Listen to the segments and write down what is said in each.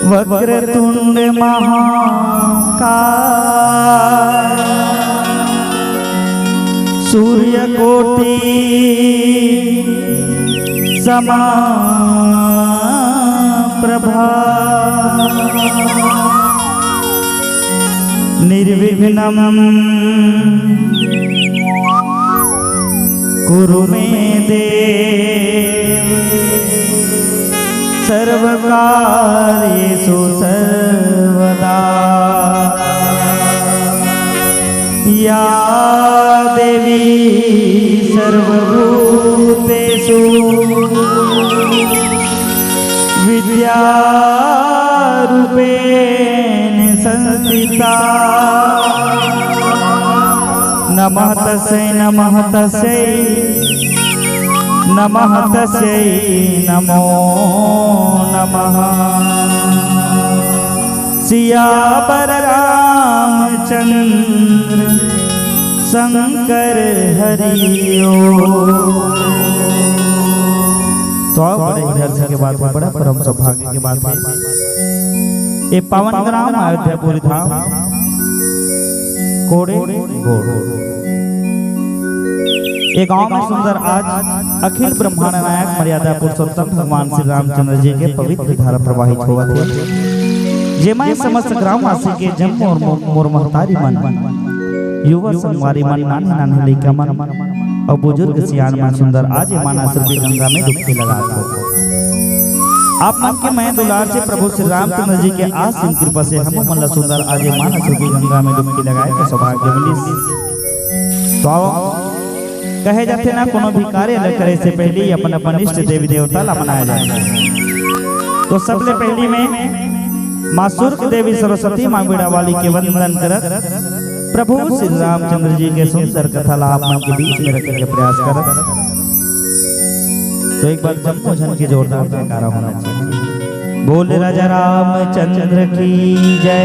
वक्रतुंड महाकाय सूर्यकोटि समप्रभा निर्विघ्नं कुरु मे देव सर्वकार्येषु सर्वदा। या देवी सर्वभूतेषु विद्यारूपेण संस्थिता। नमः तस्यै नमः तस्यै नमः तस्यै नमो नमः। सियावर रामचंद्र शंकर हरिओ। तो बड़े दर्शन के बाद में बड़ा परम सौभाग्य के बात है। ये पावन ग्राम अयोध्यापुरी धाम कोड़े गोड़ ये गांव में सुंदर आज अखिल ब्रह्मांड नायक मर्यादा पुरुषोत्तम भगवान श्री रामचंद्र जी के पवित्र धारा प्रवाहित हुआ थे। जे मैं समस्त ग्रामवासी के जन्म और मोर महतारी मन युवा संगवारी मन नानी नानी लइका मन और बुजुर्ग सियान मन सुंदर आज मानस रूपी गंगा में डुबकी लगा दो। आप मन के मैं दुलार से प्रभु श्री रामचंद्र जी के आशीष कृपा से हम मन सुंदर आज मानस रूपी गंगा में डुबकी लगाए के सौभाग्य मिली। तो कहे जाते ना कोनो भी कार्य न करे से पहले अपन अपन इष्ट देवी देवता ला मनाया जाए। तो सबसे पहली में माँ सूर्य देवी सरस्वती माँ बीड़ा वाली के वंदन करत प्रभु श्री रामचंद्र जी के सुंदर कथा ला आप मन के बीच में रखने के प्रयास करत। तो एक बार सबको झन की जोरदार जयकारा होना चाहिए। बोल राजा रामचंद्र की जय।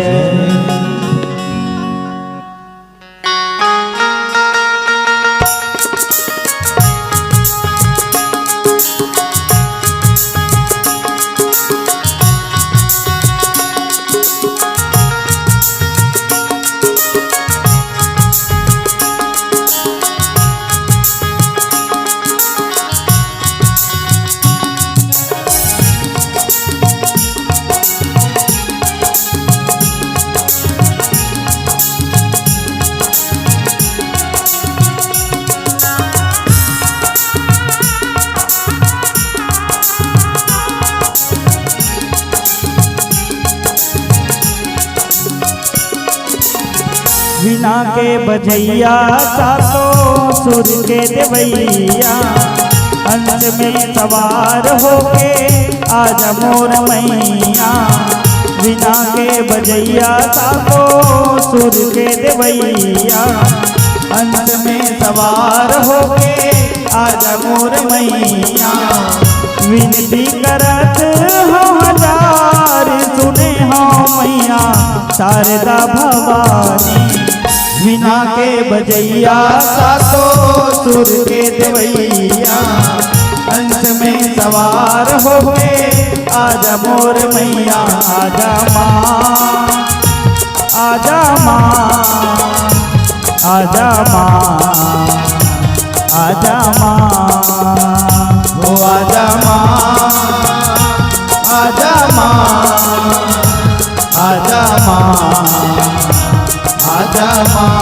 वीणा के बजैया सातों सुर के देवैया अंत में सवार होके आजा मोर मैया। वीणा के बजैया सातों सुर के देवैया अंत में सवार होके आजा मोर मैया। विनती करत हो हजार सुने हो मैया शारदा भवानी। वीणा के बजैया सातों सुर के देवैया अंत में सवार होके आजा मोर मैया। आजा माँ आजा माँ आजा माँ आजा माँ ओ आजा माँ आजा माँ आजा माँ आजा माँ।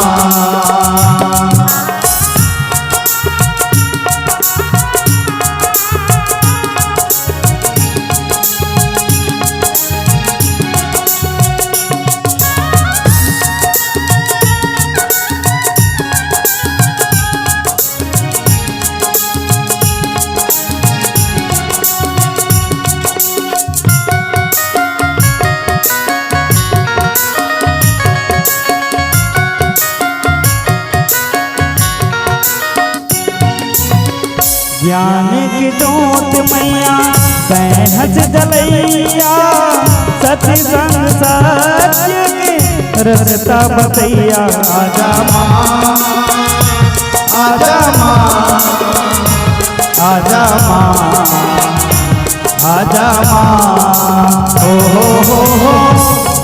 ज्ञान की जोत मैया सहज जलैया सत्संग सत्य के रस्ता बतैया आजा माँ आजा माँ आजा माँ आजा माँ हो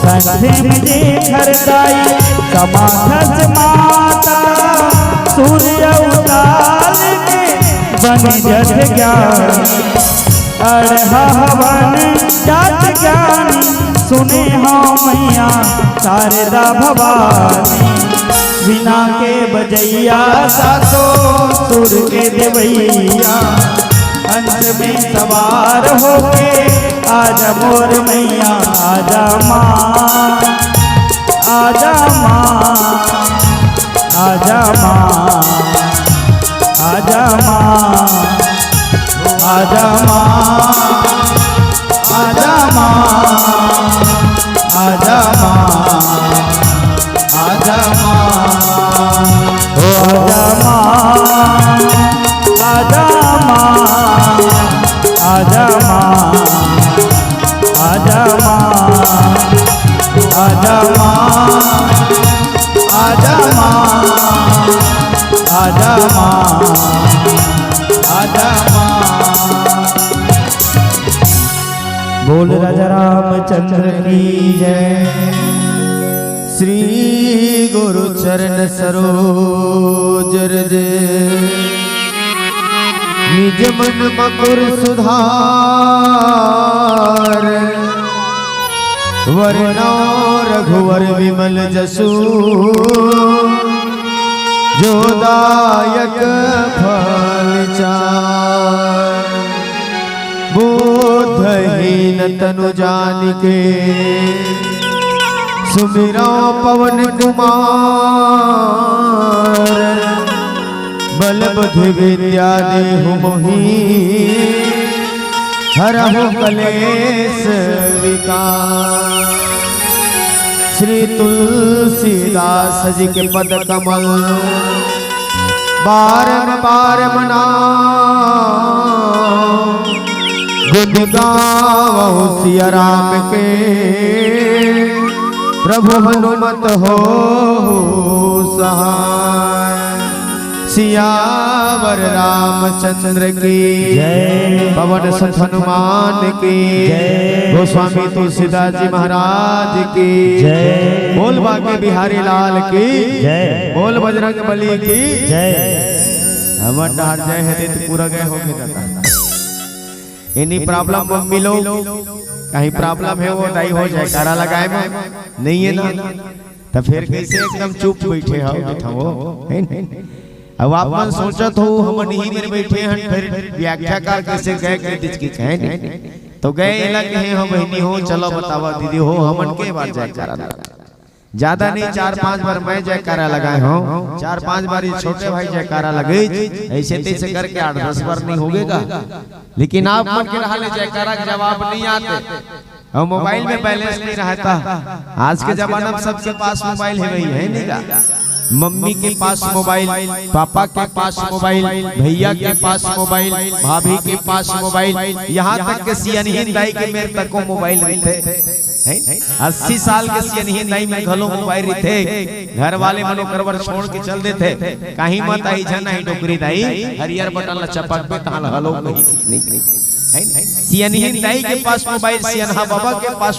कंधे में देखर दाई समाधस माता सूर्य उतार के बन जट ज्ञान अड़हा हवन जात ज्ञान सुने हो मैया शारदा भवानी बिना के बजैया सासो सुर के देवैया अंत में सवार होके आजा मोर मैया आजा माँ आजा माँ आजा माँ आजा माँ आजा माँ आजा माँ आजा माँ आजा माँ आजा माँ आजा माँ आजा माँ आजा माँ आजा माँ आजा माँ आजा माँ आजा माँ। बोल राजा रामचंद्र की जय। श्री गुरु चरण सरोज रज निज मन मकुर सुधार वरनौ रघुवर विमल जसु जो दायक फल चार बोधहीन तनु जानिके सुमिरो पवन कुमार बल बुद्धि विद्या देहु मोहि हरहु कलेश विकार। श्री तुलसीदास जी के पद कमल बारंबार मनाओ गुण गावो सिया राम के प्रभु हनुमत हो सहाय। सियावर रामचंद्र की जय। पवन सुत हनुमान की जय। गोस्वामी तुलसीदास जी महाराज की जय। बोल बाके बिहारी लाल की जय। बोल बजरंग बली की जय। हमर डार जय है तो पूरा गए होके जाता। इन्हीं प्रॉब्लम में मिलो कहीं प्रॉब्लम है वो दाई हो जाए कारा लगाए में नहीं है ना तो फिर कैसे एकदम चुप बैठे हो बैठा हो। अब आप मन सोचत हो हम नहीं मेरे बैठे हैं फिर व्याख्याकार कैसे गए के दिच की कहे नहीं तो गए लगे हैं हम बहनी हो चलो बतावा दीदी हो हमन के बार जाए कारा ज्यादा नहीं 4-5 बार मैं जयकारा लगाए हो 4-5 बार ये छोटे भाई जयकारा लगे ऐसे तैसे करके 8-10 बार नहीं होगेगा। लेकिन आप मन के रहले जयकारा के जवाब नहीं आते और मोबाइल में बैलेंस नहीं रहता। आज के जमाना में सबके पास मोबाइल है वही है नहीं मम्मी के पास मोबाइल पापा के पास मोबाइल भैया के पास मोबाइल भाभी के पास मोबाइल यहाँ तक के सियानी दाई के मेरे तक को मोबाइल रहते 80 साल के सियानी दाई में घलो मोबाइल रहते घर वाले मनो करवर छोड़ के चल देते कहीं मत आई जाना ही डोकरी दाई हरियर बटन ला चपक पे ताल हलो नहीं सियानी दाई के पास मोबाइल सियाना बाबा के पास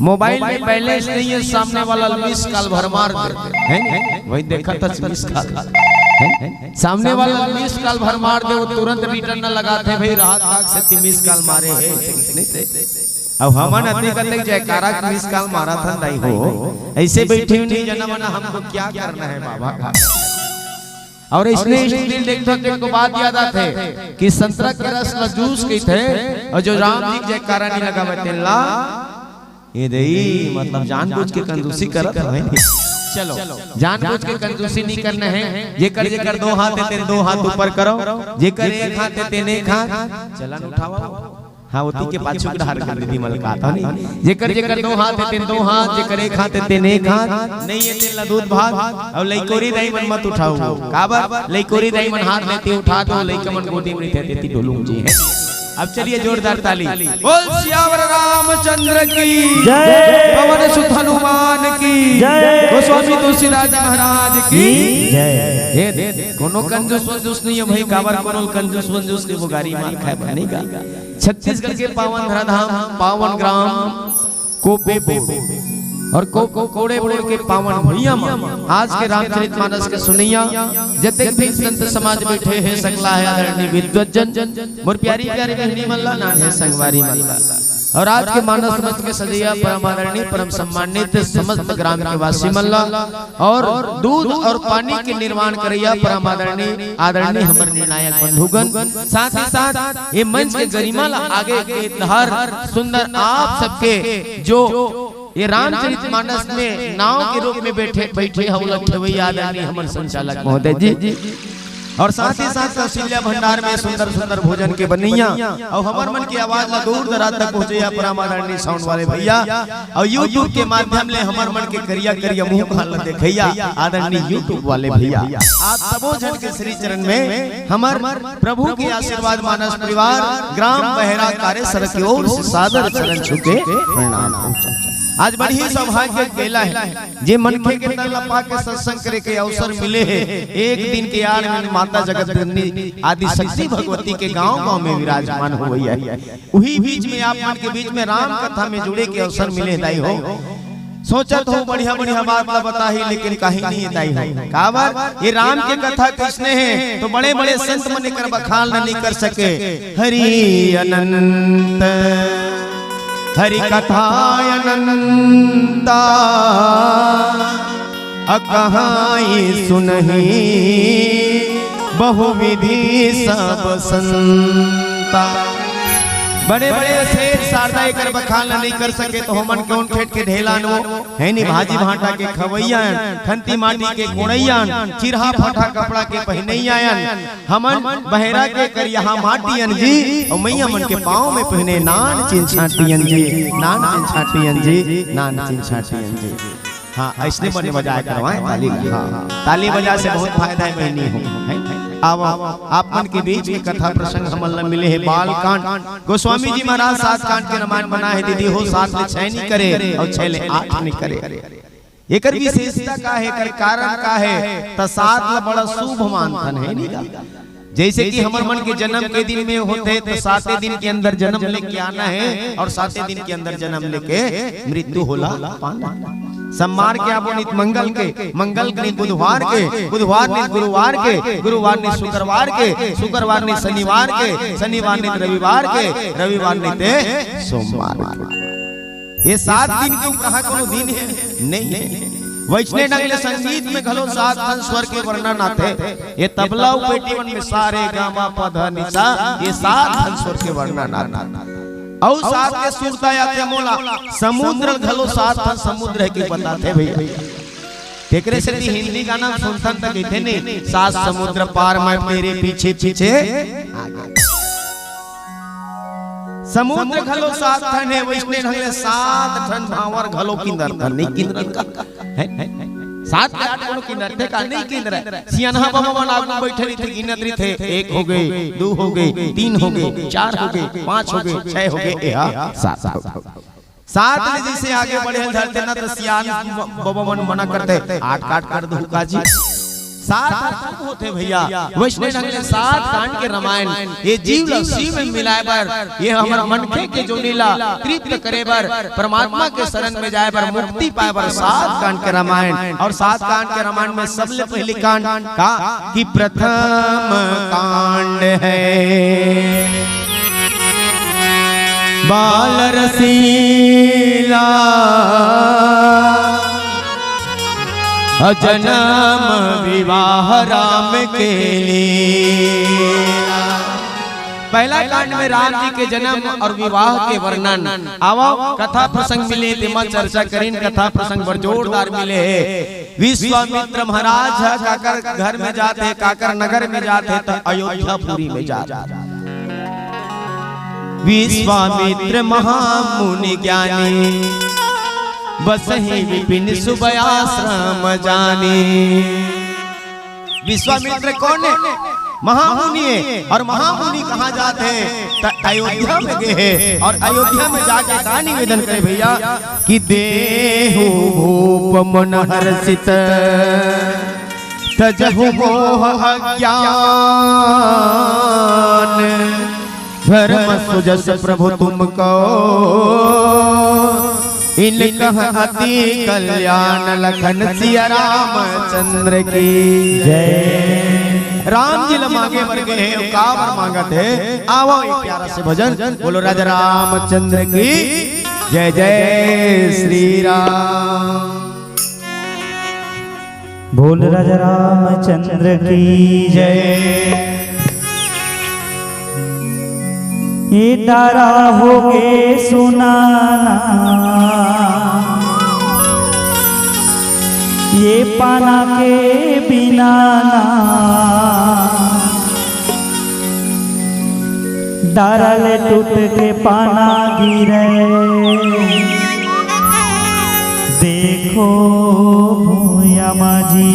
मोबाइल में बैलेंस नहीं है सामने वाला मिस कॉल भर मार देते हैं वही देखा था मिस कॉल सामने वाला मिस कॉल भर मार दे वो तुरंत रिटर्न न लगाते भाई रात काग से मिस कॉल मारे है नहीं थे अब हमन अति करते जयकारा की मिस कॉल मारा था नहीं हो ऐसे बैठे नहीं जना मना हमको क्या करना है बाबा का। और इसने स्टील देखते को बात याद आते कि संतरा के रस ला जूस की थे और जो राम जी जयकारा नहीं लगा बतेला ये दई मतलब जानबूझ के कंजूसी करत है। चलो जानबूझ के कंजूसी नहीं करना है जेकर जेकर 2 हाथ ते 2 हाथ ऊपर करो जेकर 1 हाथ ते 1 हाथ चलन उठाओ हाँ ओती के पाछू ग्रहण कर दी मलका था नहीं जेकर जेकर दो हाथ ते दो हाथ जेकर एक हाथ ते एक हाथ नहीं ये तेल दूध भात और लइकोरी दाई मन मत उठाओ काबर लइकोरी दाई मन हाथ लेते उठा दो लइका मन गोदी में देती डोलूं जी है। अब चलिए जोरदार ताली बोल सियावर रामचंद्र की जय पवन सुत हनुमान की जय गोस्वामी तुलसीदास महाराज की जय। ये कोनो कंजूस वंजूस नहीं है भाई काबर कोनो कंजूस वंजूस के बुगारी मार खाए बनेगा। छत्तीसगढ़ के पावन धराधाम पावन ग्राम कोपेपुर और कोड़े बोल के पावन भैया आज के रामचरितमानस के सुनैया जतेक भी संत समाज बैठे हैं सकला है आदरणीय विद्वज्जन मोर प्यारी प्यारी बहनी मल्ला ना है संगवारी मल्ला और आज के मानस मत के सदैया परम आदरणीय परम सम्मानित समस्त ग्राम के वासी मल्ला और दूध और पानी के निर्माण करैया परम आदरणीय आदरणीय हमर निर्णायक बंधुगण साथ ही साथ ये मंच के गरिमा आगे के धार सुंदर आप सबके जो ये रामचरितमानस में नाव के रूप में बैठे आदरणीय हमर संचालक महोदय जी और साथ ही साथ कौशल्या भंडार में सुंदर सुंदर भोजन के बनैया और हमर मन की आवाज ला दूर दराज तक पहुंचे परम आदरणीय साउंड वाले भैया और YouTube के माध्यम ले हमर मन के करिया करिया मुंह खाल देखैया आदरणीय YouTube वाले भैया आप सबो जन के श्री चरण में हमर प्रभु के आशीर्वाद मानस परिवार ग्राम बहरा कार्य सर की ओर से सादर चरण छुके प्रणाम। आज बड़ी सौभाग्य केला है जे मनखे के लपा के सत्संग करे के अवसर मिले है। एक दिन के यार में माता जगत जननी आदि शक्ति भगवती के गांव में विराजमान हो गई है। वही बीच में आप मन के बीच में राम कथा में जुड़े के अवसर मिले दाई हो सोचत हो बढ़िया बढ़िया बात बता ही लेकिन कहीं नहीं दाई हो काबर ये राम के कथा किसने है तो बड़े बड़े संत मन कर बखान नहीं कर सके। हरि अनंत हरि कथा अनंता अकहाई सुनहि बहुविधि सब संता। बड़े बड़े सेठ शारदा एकर बखान नहीं कर सके तो हमन कौन खेत के ढेलान वो है नी भाजी भाटा के खवैया खंती माटी के गुणैयान चिरहा फटा कपड़ा के पहनैयान हमन बहरा के कर यहाँ माटियन जी और मैया मन के पाँव में पहने नान चिन छाटियन जी नान चिन छाटियन जी नान चिन छाटियन जी। हाँ ऐसने बने बजाय करवाएं ताली। हाँ ताली बजा से बहुत फायदा है बहनी हो। अब आप मन के बीच में कथा प्रसंग हमल मिले है बाल कांड गोस्वामी जी महाराज 7 कांड के रामायण बना है दीदी हो 7 ले 6 नहीं करे और 6 ले 8 नहीं करे। एकर विशेषता का है एकर कारण का है त 7 ला बड़ा शुभ मानथन है नहीं जैसे कि हमर मन के जन्म के दिन में होते तो 7 दिन के अंदर जन्म लेके आना है और 7 दिन के अंदर जन्म लेके मृत्यु होला पाना। सम्मार के आपो नित मंगल के बुधवार के बुधवार ने गुरुवार के गुरुवार ने शुक्रवार के शुक्रवार ने शनिवार के शनिवार ने रविवार के रविवार ने ते सोमवार के। ये 7 दिन क्यों कहा कोनो दिन है नहीं। वैष्णव नगले संगीत में घलो 7 स्वर के वर्णन आते ये तबला पेटीवन में सारे गामा पध निसा ये 7 स्वर के वर्णन आते और 7 के सुरता आते मोला समुद्र घलो 7 समुद्र है कि बताते भैया तेकरे से हिंदी गाना सुनतन तक कहते नहीं 7 समुद्र पार मैं तेरे पीछे पीछे समुद्र घलो 7 ठन है वैष्णव ढंगले 7 ठन भावर घलो किंदर नहीं किंदर का है 7 के 8 कोनो किंदर थे का नहीं किंदर सियानहा बाबा मन आगू बैठे थे गिनत रही थे 1 हो गए 2 हो गए 3 हो गए 4 हो गए 5 हो गए 6 हो गए या 7 7 में जैसे आगे बढ़े धरते ना तो सियान बाबा मन मना करते 8 काट कर दो काजी 7 होते भैया वैष्णव ढंग से 7 कांड के रामायण ये जीव लक्ष्मी में मिलाए बर ये हमारा मन के जो नीला कृत्य करे बर परमात्मा के शरण में जाए बर मुक्ति पाए बर 7 कांड के रामायण और 7 कांड के रामायण में सबसे पहली कांड का कि प्रथम कांड है बाल रसीला जन्म विवाह राम के लीला। पहला कांड में राम जी के जन्म और विवाह के वर्णन आओ कथा प्रसंग मिले तेमा चर्चा करीन कथा प्रसंग बड़ जोरदार मिले है। विश्वामित्र महाराज काकर घर में जाते काकर नगर में जाते तो अयोध्यापुरी में जाते विश्वामित्र महामुनि ज्ञानी बसहि विपिन सुबयाश्रम जानी। विश्वामित्र कौन है? महामुनि है। और महामुनि कहाँ जाते हैं? अयोध्या में गए हैं। और अयोध्या में जाके कहा निवेदन करे भैया कि देहु भूप मन हर्षित तजहु मोह अज्ञान धर्म सुजस प्रभु तुमको इनका अति कल्याण लखन सिया रामचंद्र की जय। राम जी मांगे मर गए कावर मांगत है। आओ एक प्यारा से भजन बोलो राजा रामचंद्र की जय जय श्री राम। बोल राजा रामचंद्र की जय। ये तारा होगे सुनाना ये पाना के बिना ना दारल टूट के पाना गिरे देखो भूया माजी।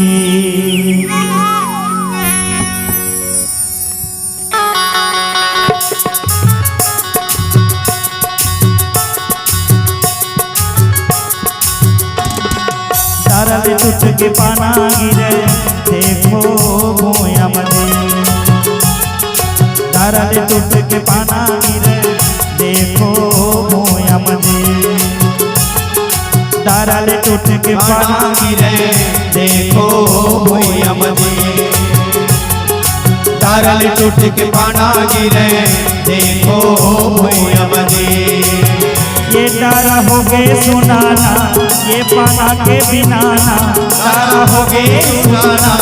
दारल टूट के पाना गिरे देखो भूया माजी। दारल टूट के पाना गिरे देखो भूया माजी। दारल टूट के पाना गिरे देखो भूया माजी। दारल टूट के पाना गिरे देखो भूया माजी। ये तारा हो गए सुनाना ये पाना के बिना ना तारा हो गए सुनाना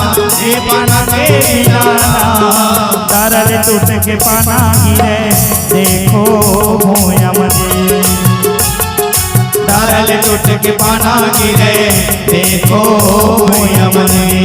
ये पाना के बिना ना। दारल टूट के पाना गिरे देखो भूया माजी। दारल टूट के पाना गिरे देखो भूया माजी।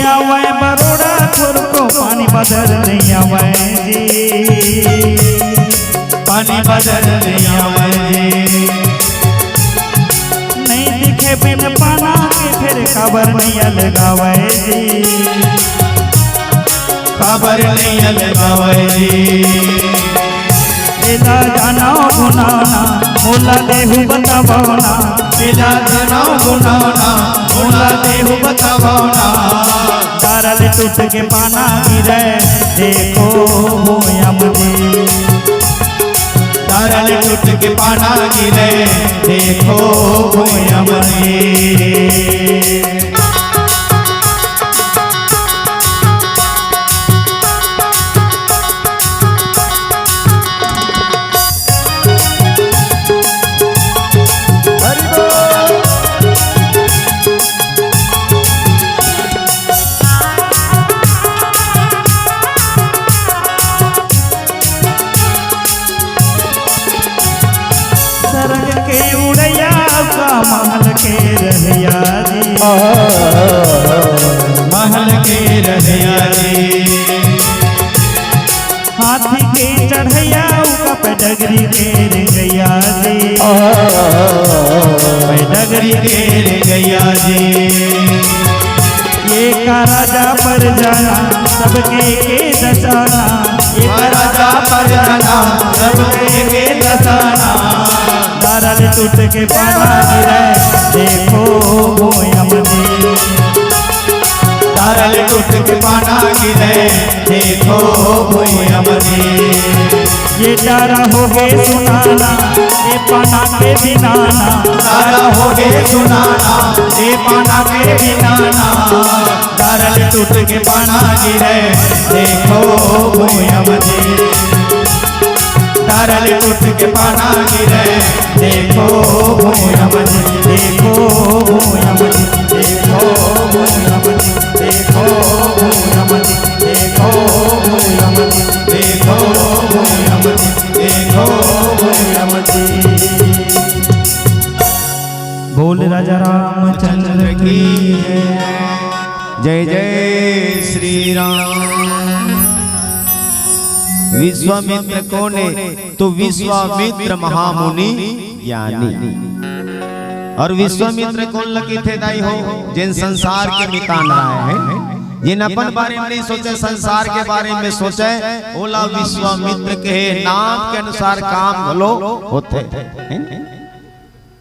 आवे बरोड़ा छोर को पानी बदल नहीं आवे जी। पानी बदल नहीं आवे जी। नहीं दिखे बिन पाना के फिर खबर नहीं लगावे जी। खबर नहीं लगावे जी। इला जाना गुनाना मोला देहु बतावना। इला जाना गुनाना मोला देहु बतावना। दारल टूट के पाना गिरे देखो भूया माजी। दारल टूट के पाना गिरे देखो भूया माजी। सरग के उड़ैया का महल के रहिया जी। महल के रहिया जी। हाथी के चढ़ैया का पेडगरी के रंगैया जी। पेडगरी के रंगैया जी। ये का राजा पर जाना सबके के दसाना। ये का राजा पर जाना सबके के दसाना। दारल टूट के पाना गिरे देखो भूया माजी। दारल टूट के पाना गिरे देखो भूया माजी। ये तारा हो गए सुनाना ये पाना के बिना ना। तारा हो गए सुनाना ये पाना के बिना ना। दारल टूट के पाना गिरे देखो भूया माजी। तरल उठ के पाना गिरे। देखो भूयमन देखो भूयमन देखो भूयमन देखो भूयमन देखो भूयमन देखो भूयमन देखो भूयमन। बोल राजा रामचंद्र की जय जय श्री राम। विश्वामित्र कौन है? तो विश्वामित्र महामुनि ज्ञानी। और विश्वामित्र कौन लगे थे दाई हो? जिन संसार के मितान रहा है, जिन अपन बारे में नहीं सोचे, संसार के बारे में सोचे, ओला विश्वामित्र के नाम के अनुसार काम भलो होते।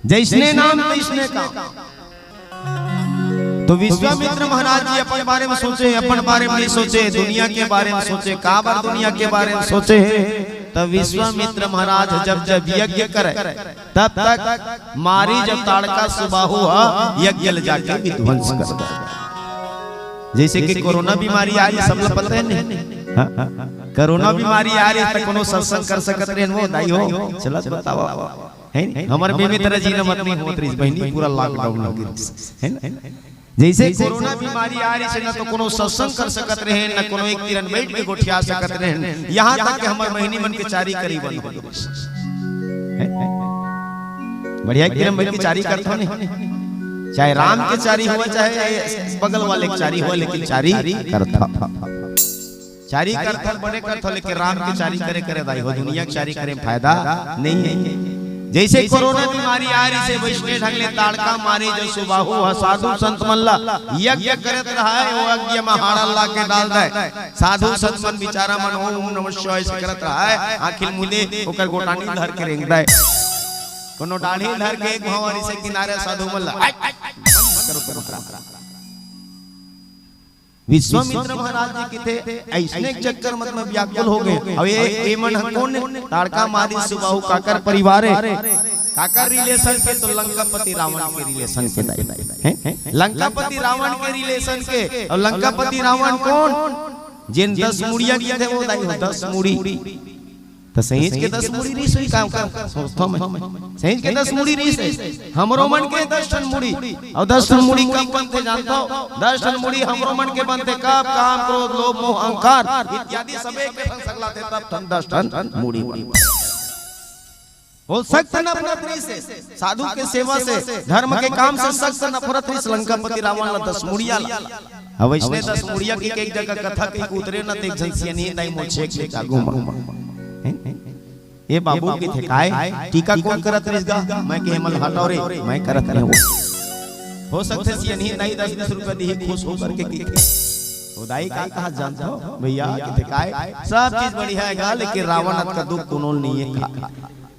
जैसने नाम तैसने काम। तो विश्वामित्र महाराज जी अपन बारे में सोचे, अपन बारे में नहीं सोचे, दुनिया के बारे में सोचे। काबर दुनिया के बारे में सोचे? तब विश्वामित्र महाराज जब यज्ञ करे, तब तक मारी जब ताड़का सुबाहु यज्ञ जाके विध्वंस कर। जैसे कि कोरोना बीमारी आ रही, सब लोग पता है नहीं? कोरोना बीमारी आ रही तो कोनो सत्संग कर सकत रहे वो दाई हो? चला बताओ है हमर बेबी तरह जी न मत नहीं होत रही बहनी, पूरा लॉकडाउन लग गई है ना। जैसे कोरोना बीमारी आ रही से न तो कोनो सत्संग कर सकत रहे, न कोनो एक तिरन बैठ के गोठिया सकत रहे, यहाँ तक कि हमर बहनी मन के चारी करी बंद हो गई। बढ़िया तिरन बैठ के चारी करत हो नहीं, चाहे राम के चारी हो चाहे बगल वाले के चारी हो, लेकिन चारी करता चारी करता बड़े करता, लेकिन राम के चारी करे करे दाई हो। दुनिया की चारी करे फायदा नहीं है। जैसे कोरोना बीमारी आ रही से वैष्णव ढंगले ताड़का मारे जो सुबाहु साधु संत मल्ला यज्ञ करत रहा है, वो यज्ञ में हाड़ा ला के डाल दे। साधु संत मन बेचारा मन ओम नमः शिवाय से करत रहा है, आखिर मुने ओकर गोटानी धर के रेंग दे, कोनो डाढ़ी धर के एक भवानी से किनारे साधु मल्ला करो करो। विश्वामित्र महाराज जी के थे ऐसने चक्कर मतलब व्याकुल हो गए। अब ये मन कौन ताड़का मारी सुबाहु काकर परिवार है, काकर रिलेशन के, तो लंकापति रावण के रिलेशन के हैं। लंकापति रावण के रिलेशन के। और लंकापति रावण कौन? जिन 10 मुड़िया के थे वो दाई हो 10 मुड़ी। तो सहेज के 10 मुड़ी रीस हुई काम सोचता मैं, सहेज के 10 मुड़ी रीस हमरो मन के 10 टन मुड़ी। और 10 टन मुड़ी कब बनते जानता हो? 10 टन मुड़ी हमरो मन के बनते कब? काम क्रोध लोभ मोह अहंकार इत्यादि सबे के संग सकलाते तब 10 टन मुड़ी बन। वो सख्त नफरत रीस साधु के सेवा से, धर्म के काम से सख्त नफरत रीस लंकापति रावण ला 10 मुड़िया ला। अब इसने 10 मुड़िया की एक जगह कथा के उतरे न देख जंसिया नहीं दाई मोछे के कागू ये बाबू के थे काय टीका कौन करत रिसगा? मैं के हेमल हटाओ रे, मैं करत नहीं हो सकते सी नहीं 10-20 रुपए दी खुश हो करके की खुदाई का कहा जानता हो भैया के थे काय सब चीज बढ़िया है गा, लेकिन रावण का दुख कोनो नहीं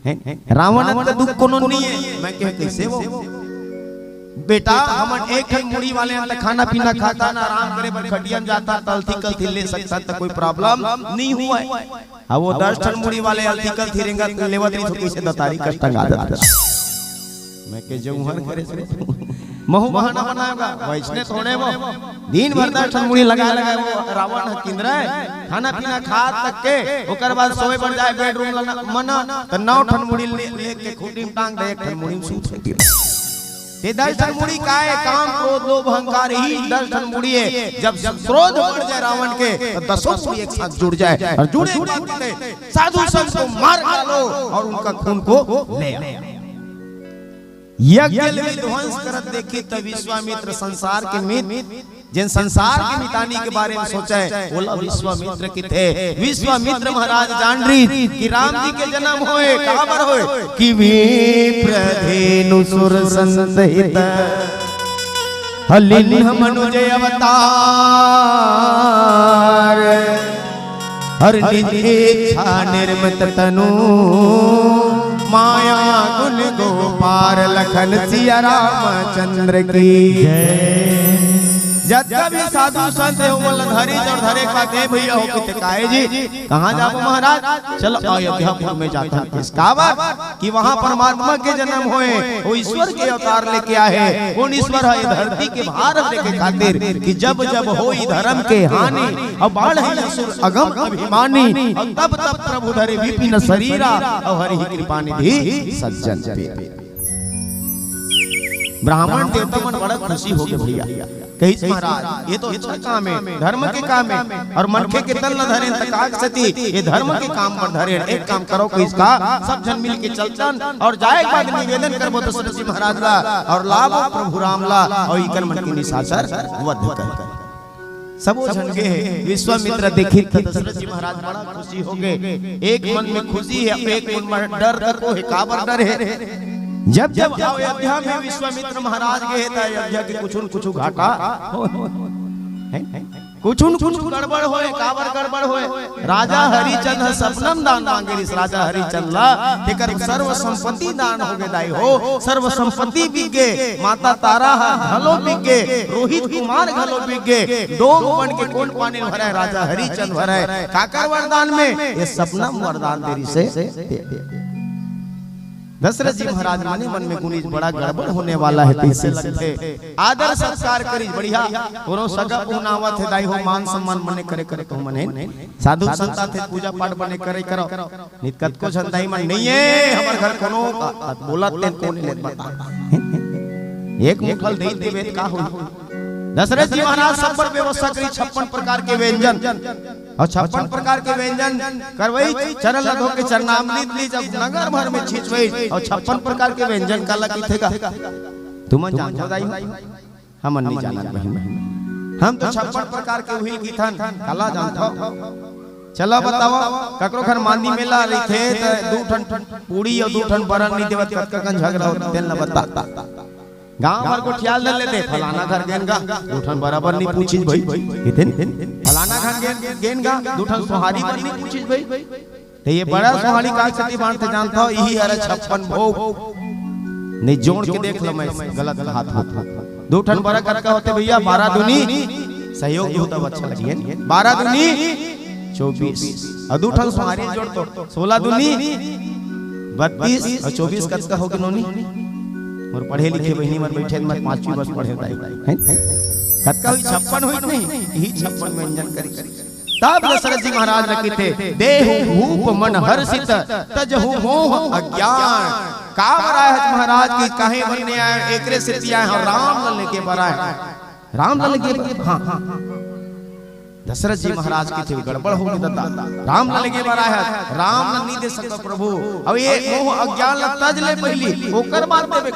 है। रावण का दुख कोनो नहीं है। मैं कह कैसे वो बेटा हम एक मुड़ी वाले खाना पीना खाता ना, आराम करे खटियन जाता, तलथी कलथी ले सकता तो कोई प्रॉब्लम नहीं हुआ है। अब वो 10 टन मुड़ी वाले अलथी कलथी रेंगा लेवत नहीं तो कैसे दतारी कष्ट गा देता। मैं के जौहर करे से महु बहाना बनाएगा वैसने थोड़े वो दिन भर 10 टन मुड़ी लगा लगा वो रावण किंद्र खाना पीना खा तक के ओकर बाद सोए बन जाए बेडरूम मना तो 9 टन मुड़ी लेके खूंटी में टांग दे, 1 टन मुड़ी में सूत सके। ये 10 टन मुड़ी का है? काम क्रोध लोभ अहंकार ही 10 टन मुड़ी है। जब क्रोध बढ़ जाए रावण के तो 10 मुड़ी एक साथ जुड़ जाए, और जुड़े साधु संत को मार डालो और उनका खून को ले आओ। यज्ञ विध्वंस करत देखी तब विश्वामित्र संसार के मित जिन संसार के मिटाने के बारे में सोचा है बोला विश्वामित्र की थे। विश्वामित्र महाराज जान रही कि राम जी के जन्म होए काबर होए कि विप्रधेनु सुर संहित हलिन मनुज अवतार हर निज इच्छा निर्मित तनु माया गुण गोपार लखन सिया रामचंद्र की जय। जब भी साधु संत है वो धरी और धरे का दे भैया हो के काहे जी कहां जाबो महाराज चलो अयोध्यापुर में जाता है किसका कि वहां परमात्मा के जन्म होए वो ईश्वर के अवतार लेके आए। कौन ईश्वर है? धरती के भार लेके खातिर कि जब जब होई धर्म के हानि और बाढ़ है असुर अगम अभिमानी और तब तब प्रभु धरे विपिन शरीरा और हरि कृपा निधि सज्जन पे। ब्राह्मण देवता मन बड़ा खुशी हो गए भैया कही महाराज ये तो अच्छा काम है, धर्म के काम है और मनखे के तल न धरे तकाक सती ये धर्म के काम पर धरे। एक काम करो कि इसका सब जन मिल के चलतन और जाए बाद निवेदन करबो दशरथ जी महाराज ला और लाभो प्रभु राम ला और इकन मन के निशाचर वध कर सबो जन के विश्वामित्र देखी दशरथ जी महाराज बड़ा खुशी हो गए। एक मन में खुशी है एक मन में डर को है काबर डर है। जब जब अयोध्या में विश्वामित्र महाराज गए थे अयोध्या के कुछ घाटा कुछ गड़बड़ होए काबर गड़बड़ होए। राजा हरिचंद्र सपनम दान मांगे इस राजा हरिचंद्र ला तेकर सर्व संपत्ति दान हो गए दाई हो सर्व संपत्ति बिक गए। माता तारा घलो बिक गए रोहित कुमार घलो बिक गए डोम बन के कौन पानी भरा राजा हरिचंद्र भरा काकर वरदान में ये सपनम वरदान तेरी से। दशरथ जी महाराज माने मन में गुनीज बड़ा गड़बड़ होने वाला है तीसरे लगते आदर सत्कार करी बढ़िया कोनो सगा पुनावत है दाई हो मान सम्मान मने करे तो मने साधु संत थे पूजा पाठ बने करे करो निकट को संताई मन नहीं है हमर घर कोनो बोलत ते कोने ले बता एक मुठल दे देवे का हो। दशरथ जी महाराज सब पर व्यवस्था करी 56 प्रकार के व्यंजन और 56 प्रकार के व्यंजन करवई चरण लधो के चरणामृत ली जब नगर भर में छिचवई और 56 प्रकार के व्यंजन का लगी थेगा तुम जानते दाई हम नहीं जानत बहिन हम तो 56 प्रकार के हुई की थन कला जानतो। चलो बताओ ककरो घर मांदी मेला रही थे तो 2 ठन पूड़ी और 2 ठन बरन नहीं देवत ककन झगड़ा होत तेल न बता गांव भर को ख्याल न लेते फलाना घर गेनगा 2 ठन बराबर नहीं पूछिस भाई कितन फलाना घर गेनगा 2 ठन सोहारी पर नहीं पूछिस भाई तो ये बड़ा सोहारी का सती बांधते जानता हो यही अरे 56 भोग नहीं जोड़ के देख लो मैं गलत हाथ 2 ठन बड़ा करका होते भैया 12 दूनी सहयोग हो तब अच्छा लगी है 12 दूनी 24 और 2 ठन सोहारी जोड़ तो 16 दूनी 32 और 24 कत्का हो गए नोनी और पढ़े लिखे बहिनी मन बैठे मत 5वीं बस पढ़े दाई कत्का हुई 56 हुई नहीं यही 56 व्यंजन करी तब दशरथ जी महाराज रखी थे देहु भूप मन हर्षित तजहु मोह अज्ञान का बराए है महाराज की काहे बनने आए एकरे से आए हैं राम लल्ले के बराए राम लल्ले के हां दशरथ जी महाराज की थे गड़बड़ हो गई दादा राम लल्ले के बराए है राम नहीं दे सकता प्रभु अब ये मोह अज्ञान तज ले पहली ओकर बाद देबे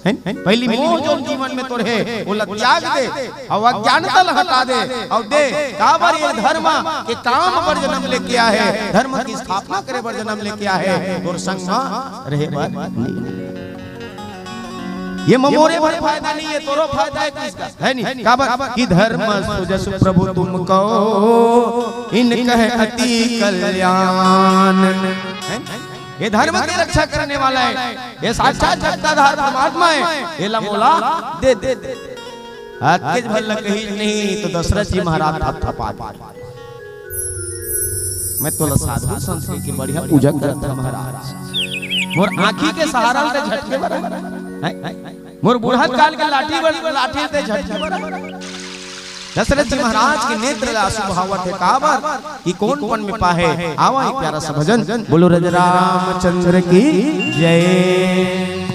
हैं पहली मोह जो जीवन में तोर है वो त्याग दे और अज्ञानता हटा दे और दे काबर ये धर्म के काम पर जन्म लेके आया है धर्म की स्थापना करे पर जन्म लेके आया है और संग में रहे बात नहीं ये ममोरे भर फायदा नहीं है तोरो फायदा है किसका है नहीं काबर की धर्म सुजस प्रभु तुमको इन कहे अति कल्याण ये धर्म की रक्षा करने वाला है ये साक्षात सत्ताधार परमात्मा है ये लमोला दे दे आज भल कही नहीं तो दशरथ जी महाराज थपथपा मैं तो साधु संत की बढ़िया पूजा करता महाराज मोर आंखी के सहारा से झटके बरा मोर बुढ़त काल के लाठी से झटके बरा दशरथ जी महाराज के नेत्र आंसू बहावत है काबर कि कौन पन में पाहे आवा एक प्यारा सा भजन बोलो राजा रामचंद्र की जय।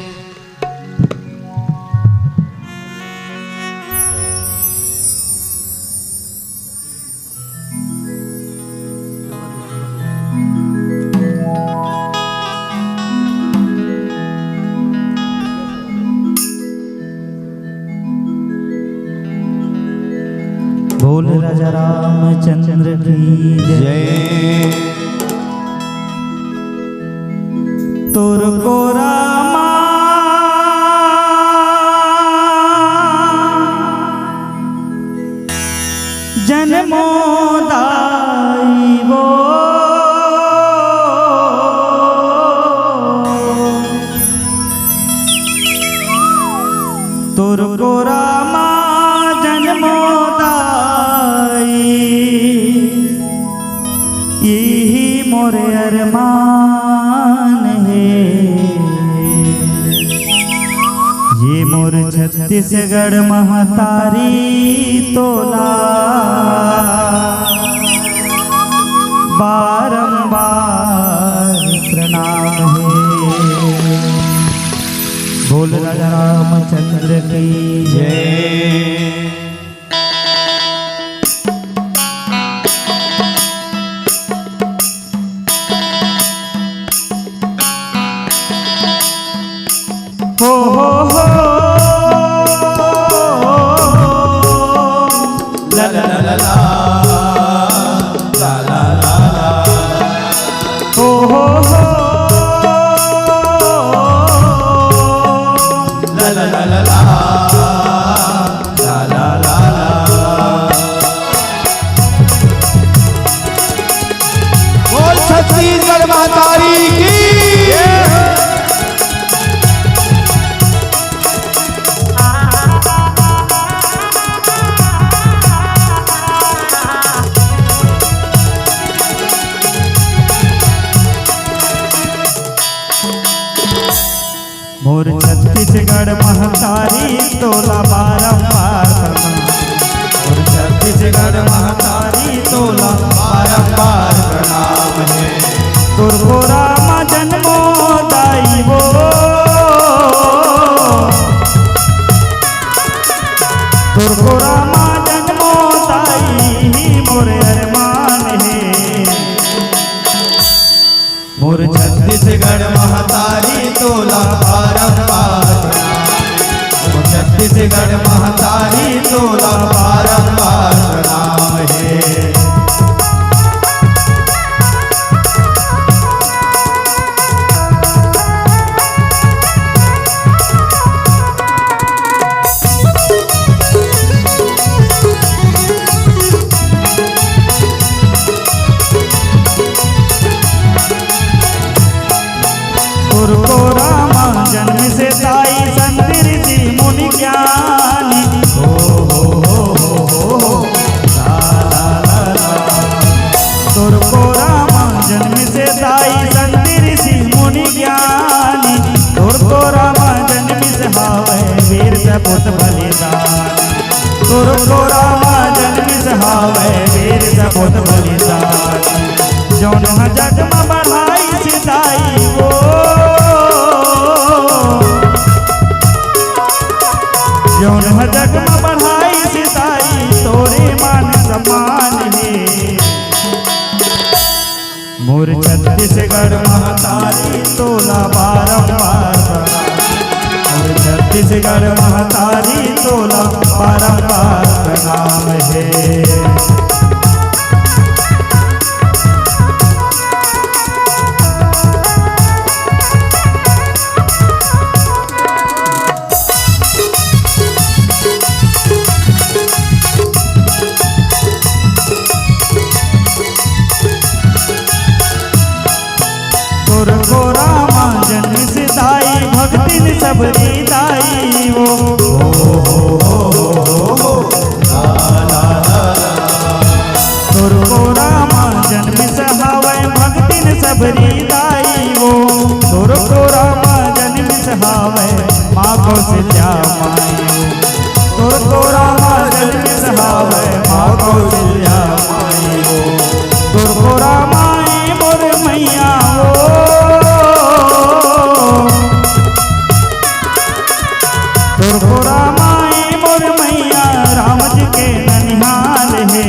बोल राजा रामचंद्र की जय। तुर को रामा जन्मो दाई वो तुर को रामा जन्मो छत्तीसगढ़ महतारी तोला बारंबार प्रणाम है। बोल राजा रामचंद्र की जय। हो ला ला ला ला ला ला ला हो ला ला ला ला ला ला ला ला। बोल छत्तीसगढ़ महतारी की। मोर छत्तीसगढ़ महतारी तोला बारंबार प्रणाम। मोर छत्तीसगढ़ महतारी तोला बारंबार प्रणाम है। तुरको राम जन्मो दाई वो तुरको राम जन्मो दाई मोर अरमान है। मोर छत्तीसगढ़ महतारी तोला बारंबार प्रणाम। मोर छत्तीसगढ़ महतारी तोला बारंबार प्रणाम है। तुरको राम जन्म से दाई संदिर जी मुनि ज्ञानी हो ला ला ला ला। तुरको राम जन्म से दाई संदिर जी मुनि ज्ञानी। तुरको राम जन्म से हावे वीर सपूत बलिदान। तुरको राम जन्म से हावे वीर सपूत बलिदान। जौन जग में बढ़ाई सिदाई वो जौन जग में बढ़ाई सिदाई तोरे मान सम्मान है। मोर छत्तीसगढ़ महतारी तोला बारंबार प्रणाम। मोर छत्तीसगढ़ महतारी तोला बारंबार प्रणाम है। तुरको राम जन्म से दाई भक्तिन सबरी दाई वो तुरको राम जन्म से हावे भक्तिन सबरी दाई वो। तुरको राम जन्म से हावे माँ कौशल्या माई वो। तुरको राम जन्म से हावे माँ कौशल्या माई वो। तुरको राम मोर मैया वो तुरको राम मोर मैया राम जी के ननिहाल है।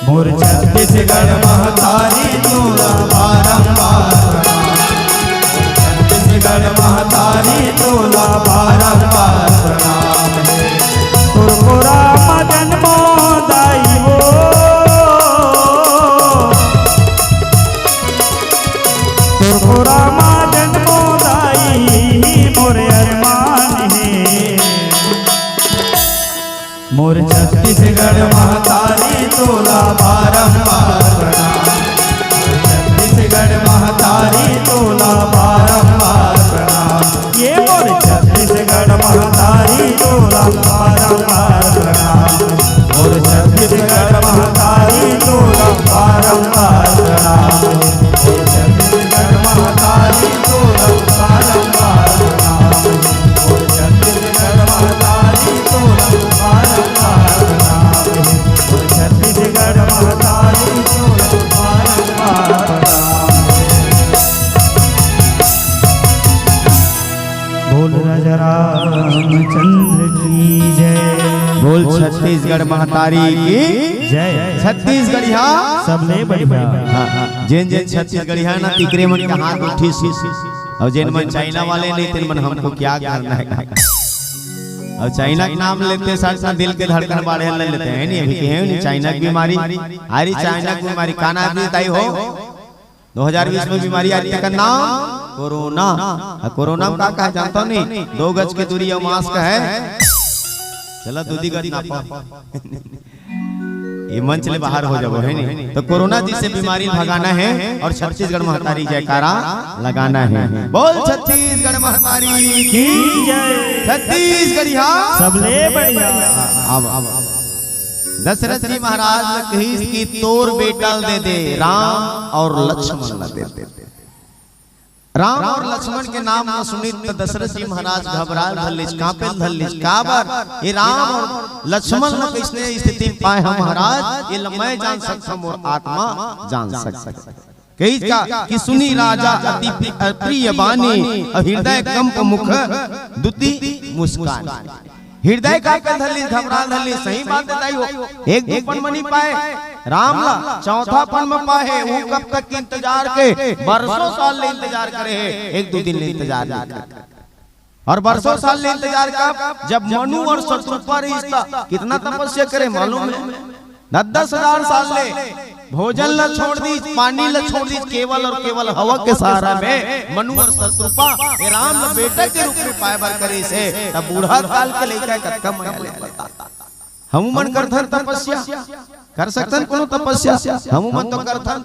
मोर छत्तीसगढ़ महतारी तोला बारंबार प्रणाम। छत्तीसगढ़ महतारी तोला बारंबार प्रणाम है। तुरको राम जन्मो दाई वो तुरको राम जन्मो दाई मोर अरमान है। मोर छत्तीसगढ़ महतारी तोला बारंबार प्रणाम। छत्तीसगढ़ महतारी तोला बारंबार प्रणाम। ये मोर छत्तीसगढ़ महतारी तोला बारंबार प्रणाम। मोर छत्तीसगढ़ महतारी तोला बारंबार प्रणाम। मोर छत्तीसगढ़ महतारी तोला बारंबार प्रणाम। रामचंद्र की जय। बोल छत्तीसगढ़ महतारी की जय। छत्तीसगढ़िया सबले बढ़िया। हाँ जेन जेन छत्तीसगढ़िया ना तिकरे मन के हाथ उठी सी और जेन मन चाइना वाले नहीं तेन मन हमको क्या करना है। और चाइना का नाम लेते साथ साथ दिल के धड़कन बढ़े लेते हैं नहीं अभी है नहीं चाइना की बीमारी अरे चाइना की बीमारी काना भी ताई हो 2020 में बीमारी आई का नाम कोरोना। कोरोना का कहा जानता नहीं 2 गज की दूरी और मास्क है चला 2 गज ना पाओ ये मंच ले बाहर हो जाओ है नहीं। तो कोरोना जिससे बीमारी भगाना है और छत्तीसगढ़ महतारी जयकारा लगाना है। बोल छत्तीसगढ़ महतारी की जय। छत्तीसगढ़िया सबले बढ़िया। अब दशरथ जी महाराज ने कही कि तोर बेटा दे दे राम और लक्ष्मण दे दे। राम और लक्ष्मण के नाम न सुनी तो दशरथ जी महाराज घबराए धल्लिस कांपे धल्लिस काबर ये राम और लक्ष्मण ने किसने स्थिति पाए हम महाराज ये मैं जान सकता हूं और आत्मा जान सकता कही का कि सुनी राजा अति प्रिय बानी हृदय कंप मुख दुति मुस्कान। हृदय का धल्ली घबरा धल्ली सही बात बताई हो एक पन मनी पाए राम ला चौथा पन में पाए वो कब तक इंतजार के बरसों साल ले इंतजार करे है 1-2 दिन ले इंतजार कर और बरसों साल ले इंतजार कब जब मनु और शत्रुपा रिश्ता कितना तपस्या करे मालूम है 10,000 साल ले भोजन ला छोड़ दी पानी ला छोड़ दी केवल और केवल हवा के सहारा में मनु और शत्रुपा राम बेटा के रूप में पाए बार करे से तब बूढ़ा काल के लेकर कत्का माया ले बता हम मन करथन तपस्या कर सकतन कोनो तपस्या हम मन तो करथन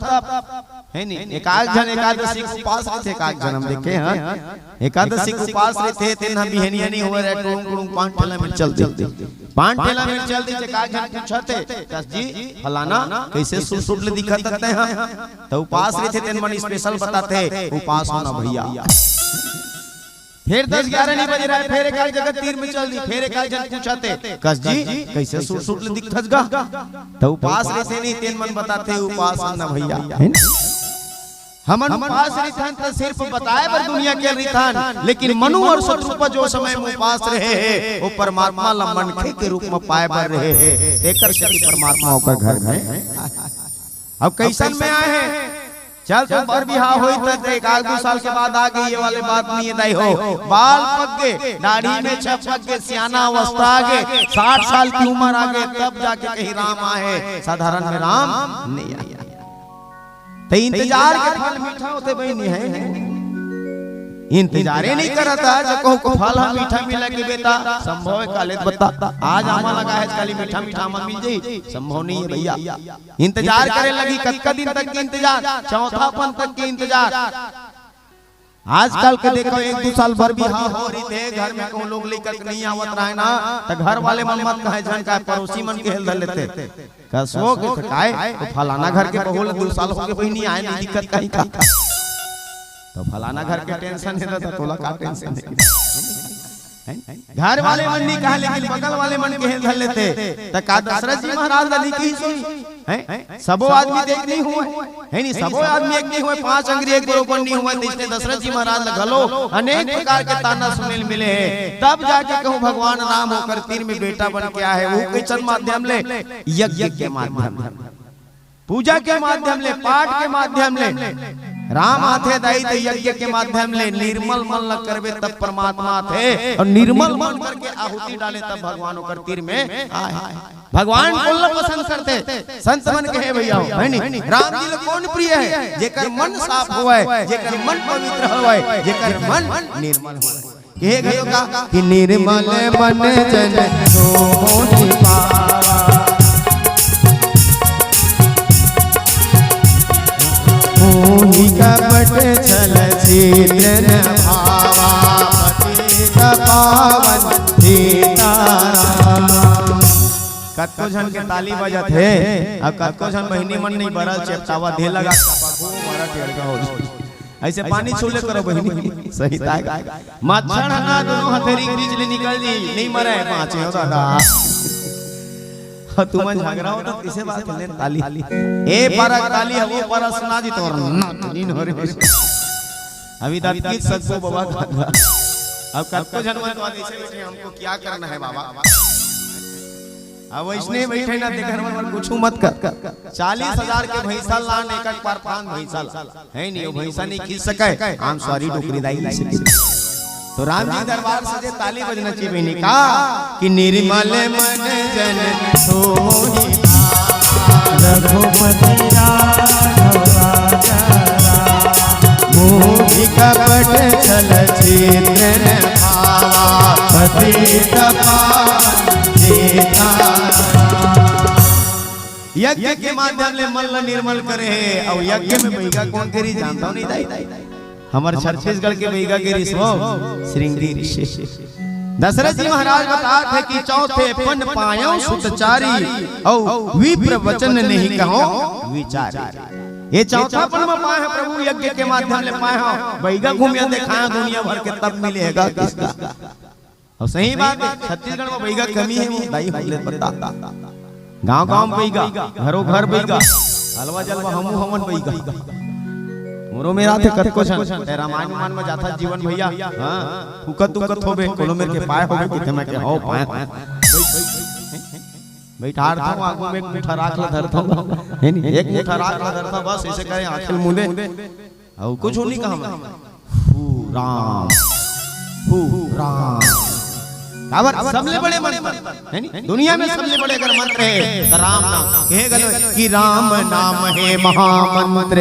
है नहीं। एकाक जन एकादशी को उपास थे एकाक जन हम देखे हैं एकादशी को उपास थे तेन हम बिहनी नहीं होवे रे टुंग टुंग 5 ठेला में चल दे 5 ठेला में चल दे एकाक जन पूछते कस जी फलाना कैसे सुट ले दिखत हैं तो उपास थे तेन मन स्पेशल बताते उपास होना भैया। फिर 10-11 नहीं बज रहा है फिर एक जगह तीर में चल दी फिर एक जन पूछते कस जी कैसे सुट ले दिखत गा तो उपास रहते नहीं तेन मन बताते उपास होना भैया है ना। हमन उपास रिथान तो सिर्फ बताए पर दुनिया के रिथान लेकिन मनु और शत्रुपा जो समय में उपास रहे हैं वो परमात्मा ला मनखे के रूप में पाए बर रहे हैं एकर शक्ति परमात्मा का घर में। अब कैसन में आए हैं चल तो बर बिहार होई त 1-2 साल के बाद आ गई ये वाले बात नहीं दाई हो बाल पक गए दाढ़ी में छप गए सियाना अवस्था आ गए 60 साल की उम्र आ गए तब जाके कहीं राम आए साधारण में राम नहीं आया तो इंतजार के फल मीठा होते बहनी है इंतजारे नहीं करता जब को फल हम मीठा मिला के बेटा संभव है काले बता आज आमा लगा है खाली मीठा मीठा में मिल जाई संभव नहीं है भैया। इंतजार करे लगी कतका दिन तक के इंतजार चौथापन तक के इंतजार आजकल के देखो 1-2 साल भर भी हाँ हो रही थे घर में को लोग लेकर नहीं आवत रहे ना तो घर वाले मन मत कहे जन का पड़ोसी मन के हेल धर लेते कसो के काय तो फलाना घर के बहुल 2 साल हो गए भाई नहीं आए नहीं दिक्कत कहीं का तो फलाना घर के टेंशन है तो तोला का टेंशन है घर वाले मन नहीं कहा लेकिन बगल वाले मन के हेल धर लेते त का दशरथ जी महाराज लली की सुनी हैं सबो आदमी देख नहीं हुए है नहीं सबो आदमी एक नहीं हुए 5 अंग्रेज एक बरोबर नहीं हुए तो इसने दशरथ जी महाराज लगलो अनेक प्रकार के ताना सुने मिले हैं तब जाके कहूं भगवान राम होकर तीर में बेटा बन के आए वो किचन माध्यम ले यज्ञ के माध्यम पूजा के माध्यम ले पाठ के माध्यम ले राम आथे दाई तो यज्ञ के माध्यम ले निर्मल मन लग करबे तब परमात्मा थे और निर्मल मन करके आहुति डाले तब भगवान होकर तीर में आए। भगवान को पसंद करते संत मन कहे भैया है नहीं राम जी कौन प्रिय है जेकर मन साफ होए जेकर मन पवित्र होए जेकर मन निर्मल होए कहे गयो का कि निर्मल मन जन सोहि पावा मोहि कपट छल छिद्र भावा पतित पावन सीताराम। कत्को जन के ताली बजत है अब कत्को जन बहिनी मन नहीं बरल चेपचावा दे लगा ऐसे पानी छूले करो बहिनी सही ताक मच्छर ना दोनों हथेली बीच ले निकल दी नहीं मरे 5 हो दादा तुम झगड़ा हो तो किसे बात ले ताली ए परक ताली है वो पर सुना जी तोर नीन हो रे अभी तक की सत्सो बाबा अब कत्तो जनमत तो ऐसे बैठे हमको क्या करना है बाबा। अब वैसने बैठे ना देखर मन कुछ मत कर। 40,000 के भैंसा लान एक बार 5 भैंसा है नहीं, वो भैंसा नहीं खींच सके। आई एम सॉरी डुकरी दाई नहीं सके। तो राम जी दरबार से जे ताली बजना चाहिए बहनी का कि निर्मल मन जन सोई रघुपति राघव राजा मोहि कपट छल चित्र भावा पतित यज्ञ के माध्यम ले मन निर्मल करे है। और यज्ञ में बैगा कौन करी जानता नहीं दाई हमारे छत्तीसगढ़ के बैगा के ऋषि श्रृंगी ऋषि दशरथ जी महाराज बताते थे कि चौथे पन पायो सुतचारी और विप्र वचन नहीं कहो विचार। ये चौथा पन में पाए हैं प्रभु यज्ञ के माध्यम ले पाए हो बैगा घूमिया दिखाया दुनिया भर के तब मिलेगा किसका। और सही बात है छत्तीसगढ़ में बैगा कमी है वो दाई हमले पता गांव-गांव बैगा घरों घर बैगा हलवा जलवा हमू हमन बैगा मोरो मेरा थे कत को छन रामायण मान में जाता जीवन भैया। हां फुकत तुकत होबे कोनो मेर के पाए होबे कि मैं के हो पाए बैठार था आगू में एक मुठा राख ला धरता है नहीं एक मुठा राख ला धरता बस ऐसे करे आंखें मुंदे और कुछ नहीं कहा हू राम काबर सबले बड़े मंत्र है नहीं दुनिया में सबले बड़े अगर मंत्र है तो राम नाम कहे गलो कि राम नाम है महामंत्र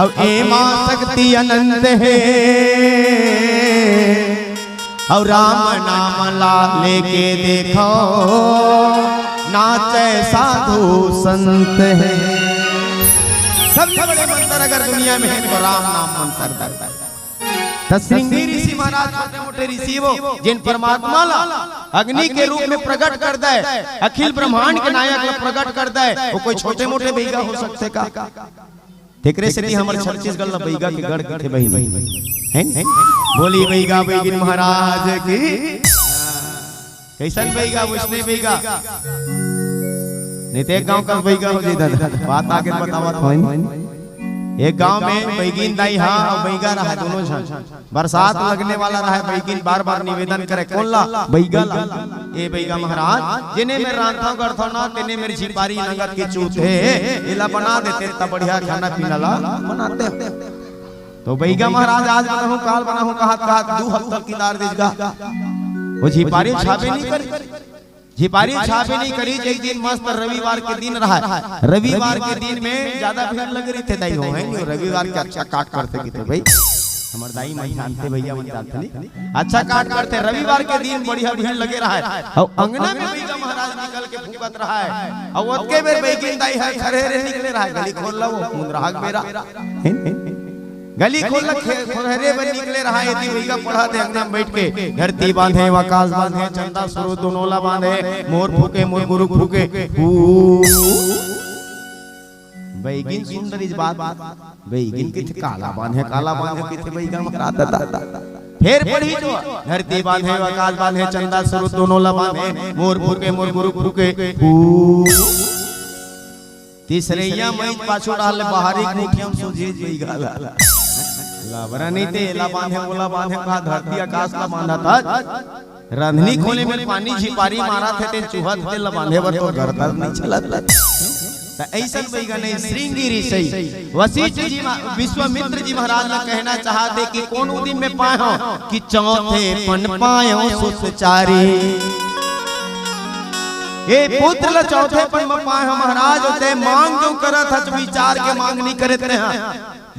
अब ए मां शक्ति अनंत है और राम नाम ला लेके देखो नाचे साधु संत है। सबसे बड़े मंत्र अगर दुनिया में है तो राम नाम मंत्र दरबार। श्रृंगी ऋषि महाराज छोटे मोटे ऋषि वो जिन परमात्मा ला अग्नि के रूप में प्रकट कर दे अखिल ब्रह्मांड के नायक ला प्रकट कर दे वो कोई छोटे मोटे बैगा हो सकते का। ठेकरे से हमारे छत्तीसगढ़ ला बैगा के गढ़ थे बहन हैं बोली बैगा बैगिन महाराज की कैसन बैगा वैष्णव बैगा नहीं तो एक गांव का बैगा हो जाए दादा बात आगे बतावत हो। एक गांव में बैगिन दाई हा और बैगा रहा दोनों जन बरसात लगने वाला रहा बैगिन बार बार निवेदन करे कौन ला बैगा ला ए बैगा महाराज जिने में रांधा करथो ना तेने मेरी झिपारी नगद के चूथे इला बना देते त बढ़िया खाना पीना ला बनाते। तो बैगा महाराज आज बनाहूं काल बनाहूं कहात कहात 2 हफ्ता किनार देगा वो झिपारी छापे नहीं करी झिपारी छापे नहीं करी। एक दिन मस्त रविवार के दिन रहा रविवार के दिन में ज्यादा भीड़ लग रही थे दाई हो है नहीं रविवार के अच्छा काट करते कि भाई हमारे दाई माई जानते भैया मन जानते नहीं अच्छा काट करते रविवार के दिन बढ़िया भीड़ लगे रहा है और अंगना में बैगा महाराज निकल के फूकत रहा है और ओतके बेर बैगिन दाई है खरे रे निकले रहा है गली खोल लो मुंदराग मेरा गली खोल खरे बन निकले रहा है बैगा पढ़ा थे अंगना में बैठ के धरती बांधे आकाश बांधे चंदा सुरु दोनोला बांधे मोर फूके मोर गुरु फूके बैगिन सुंदरी बात बैगिन के काला बांधे के बैगा महाराज दादा फिर पढ़ी जो धरती बांधे आकाश बांधे चंदा सुरु दोनोला बांधे मोर फूके मोर गुरु फूके तीसरैया मई पाछू डाल बाहरी मुखियम सुझे बैगा लावरा नहीं थे एला बांधे ओला बांधे का धरती आकाश का बांधा था रंधनी खोले में पानी झिपारी मारा थे ते चूहा थे ला बांधे बर तो घर तक नहीं चलत त ऐसा बैगा नहीं श्रृंगी ऋषि वशिष्ठ जी विश्वामित्र जी महाराज ने कहना चाहते कि कौन दिन में पाए हो कि चौथे पन पायो सुतचारी ये पुत्र ला चौथे पन में पाए हो महाराज होते मांग जो करत हच विचार के मांग नहीं करे थे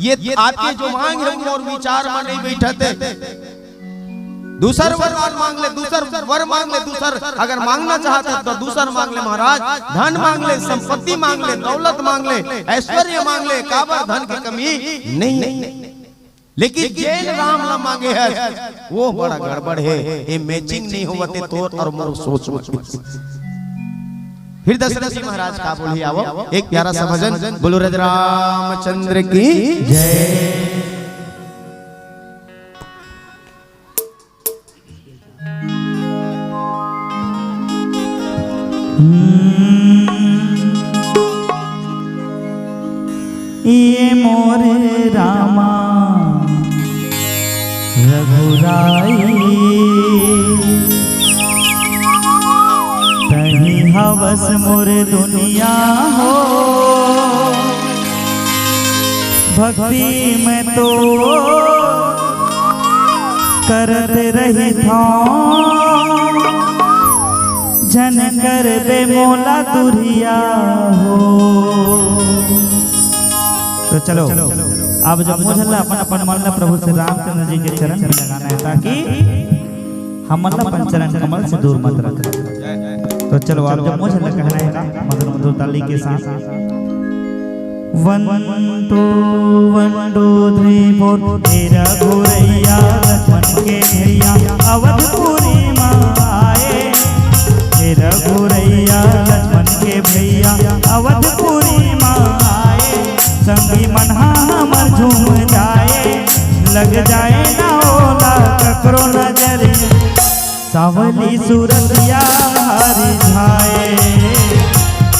ये आपके जो मांग है और विचार में नहीं बैठते दूसर वरदान मांग ले दूसर वर मांग ले दूसर अगर मांगना चाहते तो दूसर मांग ले महाराज धन मांग ले संपत्ति मांग ले दौलत मांग ले ऐश्वर्य मांग ले काबर धन की कमी नहीं लेकिन जैन राम ला मांगे है वो बड़ा गड़बड़ है ये मैचिंग नहीं होवते तोर और मोर सोच फिर दशरथ जी महाराज का बोली आवो एक प्यारा सा भजन बोलो राजा रामचंद्र की जय। ये मोरे रामा रघुराई रघुराई तही हवस मोर दुनिया हो भक्ति में तो करत रही था जन कर बे मोला दुरिया हो। तो चलो अब जब मुझल्ला अपन अपन मन प्रभु श्री रामचंद्र जी के चरण में लगाना है ताकि हम अपन चरण कमल से दूर मत रखें। तो चलो आप जब मुझल्ला कहना है मधुर मधुर ताली के साथ 1 2 3 4 तेरा घोरैया लक्ष्मण के भैया अवधपुरी माए तेरा घोरैया लक्ष्मण के भैया अवधपुरी माए संगी मनहा हमर झूम जाए लग जाए ना ओला ककरो नजर सावली सूरतिया हरि जाए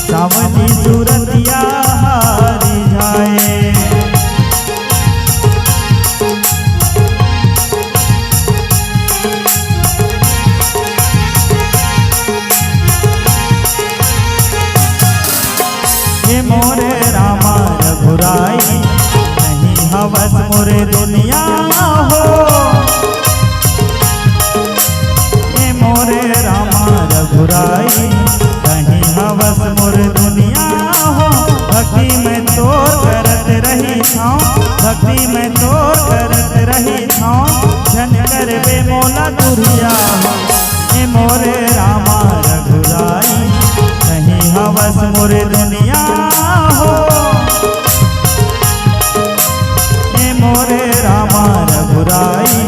सावली सूरतिया हरि जाए। हे मोरे रामा रघुराई नहीं हवस मोरे दुनिया हो हे मोरे रामा रघुराई नहीं हवस मोरे दुनिया हो भक्ति में तोर करत रही छाँव भक्ति में तोर करत रही छाँव जन कर बे मोला दुरिया हो हे मोरे रामा रघुराई नहीं हवस मोरे दुनिया हो हे मोरे रामा रघुराई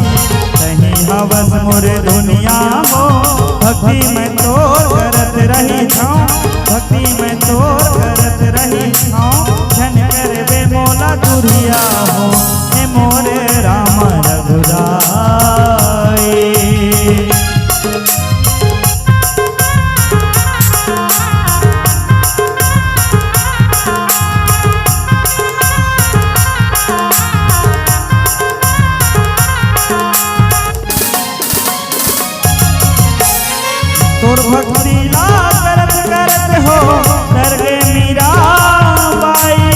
नहीं हवस मोरे दुनिया हो भक्ति में तोर करत रही छाँव भक्ति में तोर करत रही छाँव जन कर बे मोला दुरिया हो हे मोरे रामा रघुराई। तोर भक्ति ला करत करत हो कर गे मीरा बाई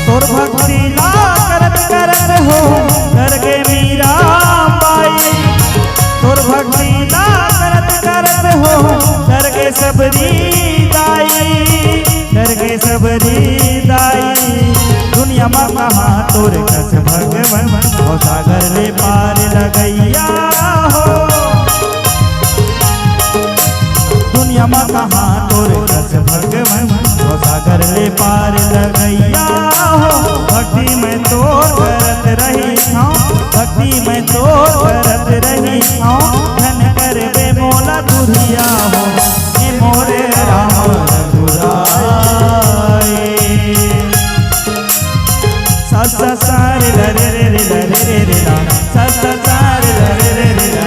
तोर भक्ति ला करत करत हो कर गे मीरा बाई तोर भक्ति ला करत करत हो कर गे सबरी दाई कर गे सबरी दाई दुनिया में कहा तोर कस भगवन हो सागर ले पार लगैया हो दुनिया में कहा तोर कस भगवन हो सागर ले पार लगैया हो भक्ति में तोर करत रही छाँव भक्ति में तोर करत रही छाँव धन कर बे मोला दुरिया हो हे मोरे राम रघुराई। सा सा सा रे रे रे रे रे रे रे ला सा सा सा रे रे रे रे रे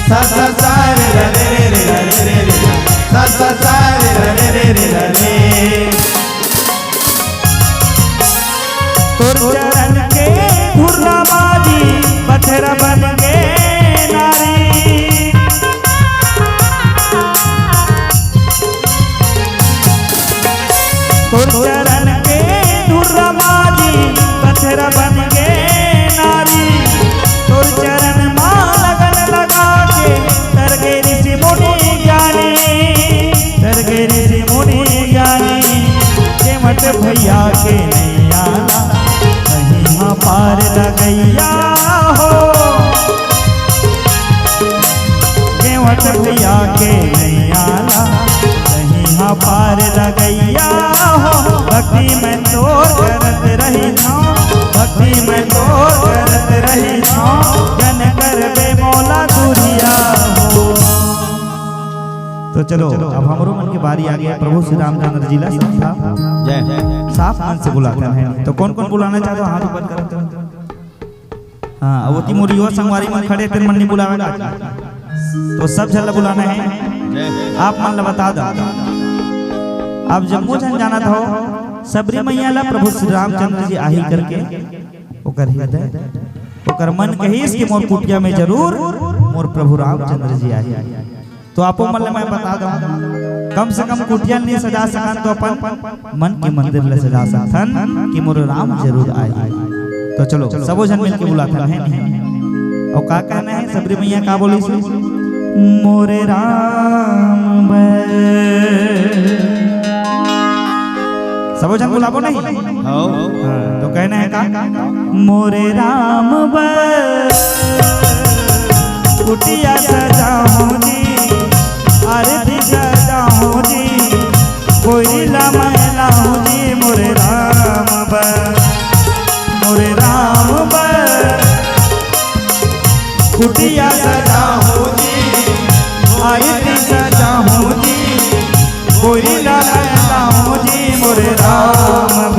सा सा सा रे रे रे रे रे रे सा सा सा रे रे रे रे रे। तोर चरण के धुर्रा बाजी पत्थर बन के नारी तोर चरण के धुर्रा पत्थर बन गे नारी तोर चरण मां लगन लगा के तर गे ऋषि मुनि ज्ञानी तर गे ऋषि मुनि ज्ञानी के मत भैया के नहीं आना कहीं हाँ पार लगैया हो के मत भैया के नहीं आना कहीं हाँ पार लगैया हो भक्ति में तोर करत रही छाँव भक्ति में तोर करत रही छाँव जन कर बे मोला दुरिया हो। तो चलो अब हमरो मन की बारी आ गया प्रभु श्री रामचंद्र जी ला साफ मन से बुलाते हैं। तो कौन कौन बुलाना चाहते हो हाथ ऊपर करो। हाँ वो तिमोरी और संगवारी मन खड़े तेरे मन नहीं बुलावेगा तो सब झल्ला बुलाना है आप मन ला बता दो। अब जम्मू जन जाना था सबरी मैया ला प्रभु श्री रामचंद्र जी आही करके ओकर हृदय ओकर मन कहिस कि मोर कुटिया में जरूर मोर प्रभु रामचंद्र जी आही। तो आपो मन मैं बता दूं, कम से कम कुटिया नहीं सजा सकन तो अपन मन के मंदिर ले सजा सकथन कि मोर राम जरूर आए। तो चलो सबो जन मिलके बुलाथन है नहीं। और का कहना है सबरी मैया का बोली से मोरे राम सबो जन बुलाबो नहीं। तो कहना है का मोरे राम कुटिया सजाऊं जी आरती सजाऊं जी कोयला मैलाऊं जी मोरे राम मोरे राम कुटिया सजाऊं जी आरती सजाऊं जी कोयला मैलाऊं जी मोरे राम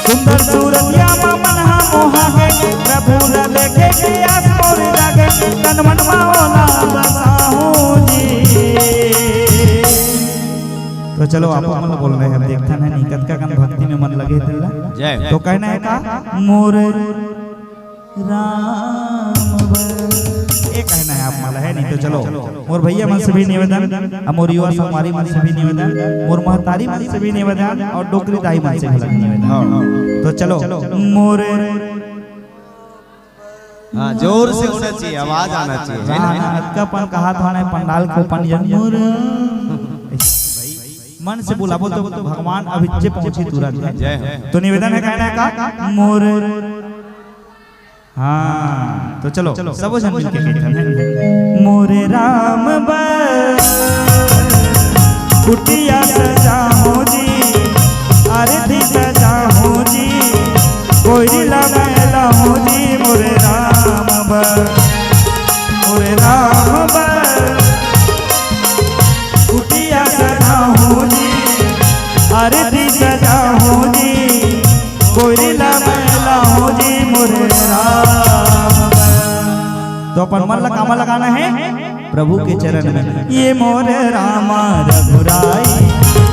सुंदर सूरतिया मन मोहा के प्रभु रा देखे के आस मोर लागे तन मन माओला बसाऊं जी। तो चलो आप मन बोल रहे हैं देखते हैं नहीं कद का कन भक्ति में मन लगे दिल। तो कहना है का मोर राम ये कहना है आप माला है नहीं। तो चलो मोर भैया मन से भी निवेदन, मोर युवा संगवारी मन से भी निवेदन, मोर महतारी मन से भी निवेदन और डोकरी दाई मन से भी निवेदन। तो चलो मोर हाँ जोर से होना चाहिए, आवाज आना चाहिए। अक्कापन कहा था ना पंडाल को पन मोर मन से बुलाबो तो भगवान अभिज्ञ पहुंची तुरंत। तो निवेदन है कहना है का मोर हाँ। तो चलो सब जन मिलके कहते मोरे राम कुटिया सजाऊं जी आरती सजाऊं जी कोयला मैलाऊं जी मोरे राम कुटिया सजाऊं जी आरती सजाऊं जी कोयला मैलाऊं जी मोरे राम। तो अपन मन कामा लगाना है प्रभु के चरण में। ये मोरे रामा रघुराई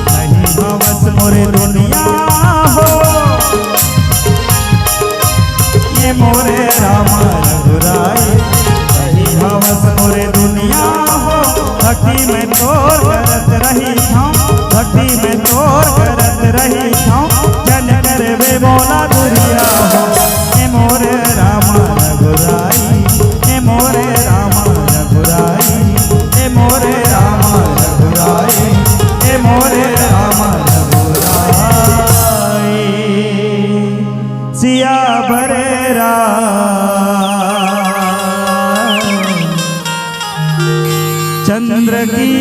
नहीं भवस मोरे दुनिया हो, ये मोरे रामा रघुराई नहीं भवस मोरे दुनिया हो। भक्ति में तोर करत रही छाऊं, भक्ति में तोर करत रही छाऊं जन कर वे बोला दुरिया हो। ये मोरे रामा रघुराई ये मोरे रामा रघुराई ये मोरे रामा रघुराई ये मोरे रामा रघुराई सिया भरे चंद्र की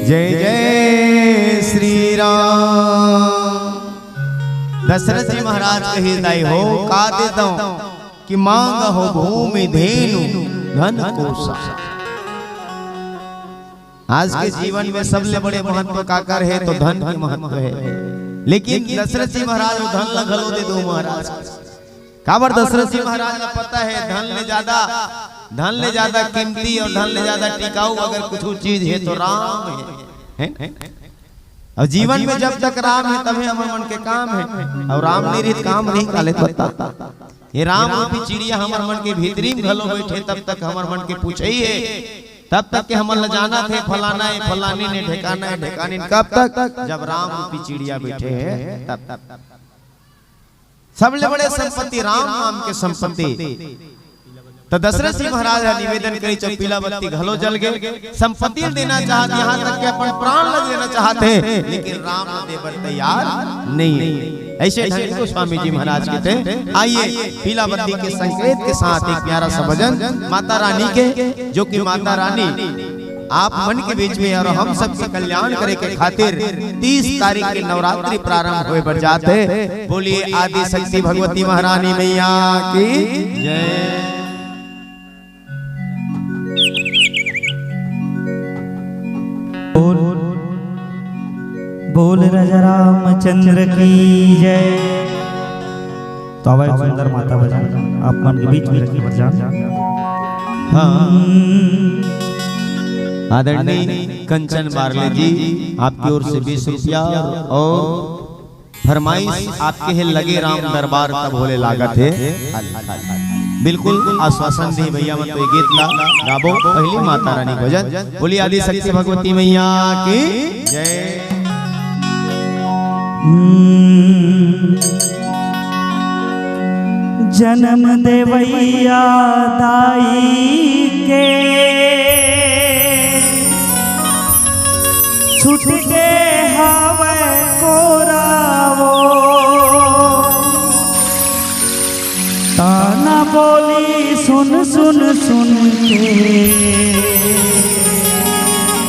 जय जय श्री राम। दशरथ जी महाराज कही दाई हो का देता हूं कि मांग हो भूमि धेनु धन कोसा। आज के जीवन में सबसे बड़े महत्व का कर है तो धन की महत्व है, लेकिन दशरथ जी महाराज धन लगलो दे दो महाराज काबर। दशरथ जी महाराज को पता है धन ले ज्यादा कीमती और धन ले ज्यादा टिकाऊ अगर कुछ चीज है तो राम है। और जीवन में जब तक राम है तभी हमारे मन के काम है, और राम नहीं रही काम नहीं काले पता। ये राम रूपी चिड़िया हमारे मन के भीतरी में घलो बैठे तब तक हमारे मन के पूछे ही है, तब तक के हम जाना थे फलाना है फलानी ने ढेकाना है ढेकानी। कब तक जब राम रूपी चिड़िया बैठे है तब सबले बड़े संपत्ति राम नाम के संपत्ति। तो दशरथ जी महाराज निवेदन करी जब पीला बत्ती घलो जल गए, संपत्ति देना चाहते यहाँ तक कि अपन प्राण लग देना चाहते हैं, लेकिन राम देवर तैयार नहीं है। ऐसे ढंग को स्वामी जी महाराज के थे। आइए पीला बत्ती के संकेत के साथ एक प्यारा सा भजन माता रानी के, जो कि माता रानी आप मन के बीच में और हम सबसे कल्याण करे के खातिर 30 तारीख के नवरात्रि प्रारंभ हुए बढ़ जाते। बोलिए आदि शक्ति भगवती महारानी मैया की जय। बोल राजा रामचंद्र की जय। तो अब सुंदर माता भजन आप मन के बीच में रखी भजन। हाँ आदरणीय कंचन बारले जी आपकी ओर से 20 रुपया और फरमाइश आपके है लगे राम दरबार का भोले लागत है। बिल्कुल आश्वासन दी भैया मत तो गीत ला गाबो पहली माता रानी भजन बोली आदि शक्ति भगवती मैया की जय। जन्म देवैया दाई के छूट के हवे कोरावो ताना बोली सुन सुन सुन के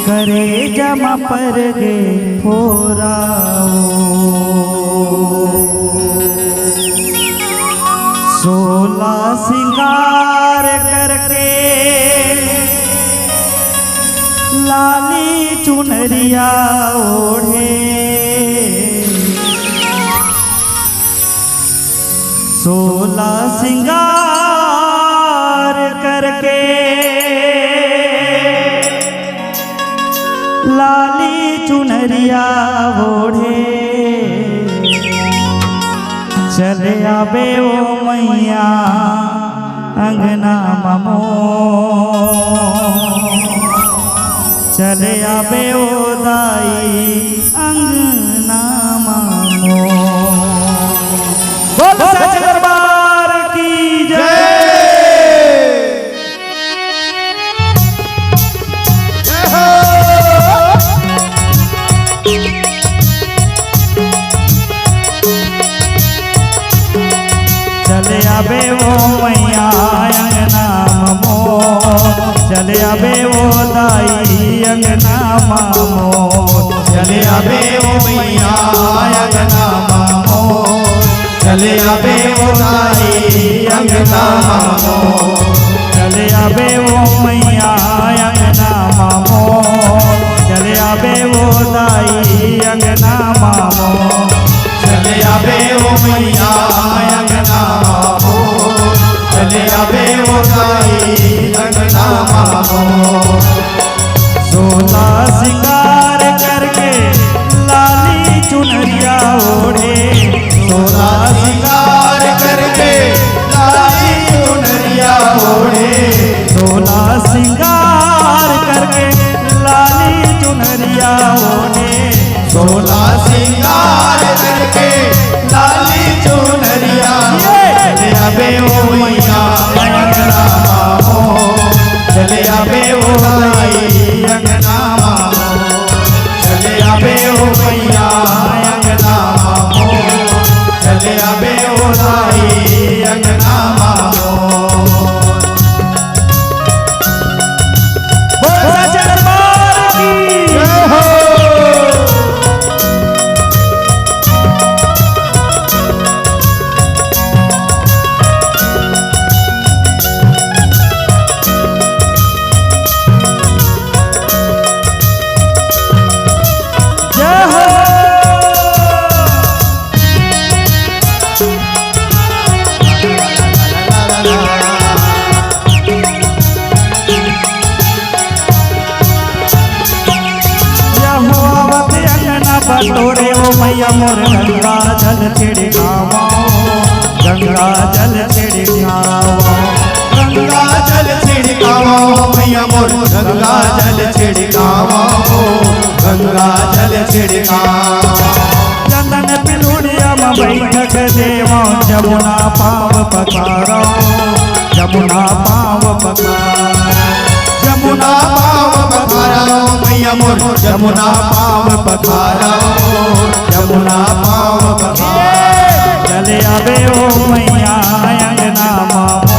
करे जमा पर गे फोरावो 16 सिंगार करके लाली चुनरिया ओढ़े 16 सिंगार करके लाली चुनरिया ओढ़े चले आबे ओ मैया अंगना ममो चले आबे ओ दाई अंगना ममो। बोल सच दरबार की जय। चले आबे वो मैया अंगना ममो चले आबे वो दाई अंगना ममो चले आबे वो मैया अंगना ममो चले आबे वो दाई अंगना ममो चले आबे वो मैया अंगना ममो चले आबे वो दाई अंगना ममो चले आबे वो मैया अंगना ममो चले आबे वो दाई अंगना ममो। 16 सिंगार करके लाली चुनरिया ओढ़े 16 सिंगार करके लाली चुनरिया ओढ़े 16 सिंगार करके लाली चुनरिया ओढ़े 16 सिंगार करके लाली चुनरिया चले आबे ओ मैया अंगना ममो चले आबे ओ दाई अंगना ममो चले आबे ओ मैया अंगना ममो चले आबे ओ दाई अंगना ममो। बोल सच दरबार की जय हो। जय हो। यहोवावत अंगना बटोरे ओ मैया मोर गंगा जल छिड़कावा गंगा जल छिड़कावा गंगा जल छिड़कावा मैया मोर गंगा जल छिड़कावा गंगा जल छिड़कावा। चंदन पिलुड़िया में बैठक देवा जमुना पाव पकारा जमुना पाव पकारा जमुना पाव पखारा मैया मोर जमुना पाव पखारा जमुना पाव पखारा। चले आबे ओ मैया अंगना ममो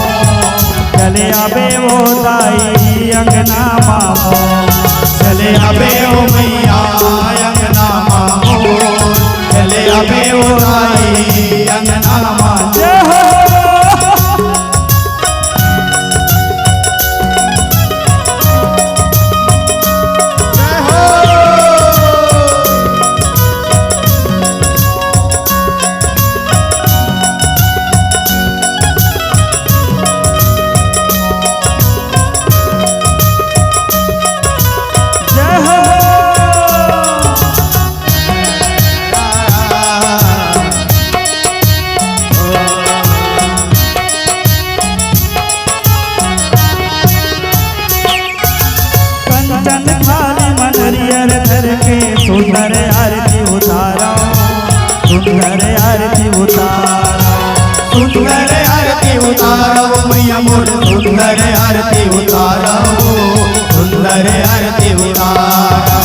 चले आबे ओ दाई अंगना ममो चले आबे ओ मैया अंगना ममो चले आबे ओ दाई अंगना ममो। जय हो। जय हो। करके सुंदर आरती उतारा, सुंदर आरती उतारा, सुंदर आरती उतारो मैया मोर सुंदर आरती उतारो, सुंदर आरती उतारो।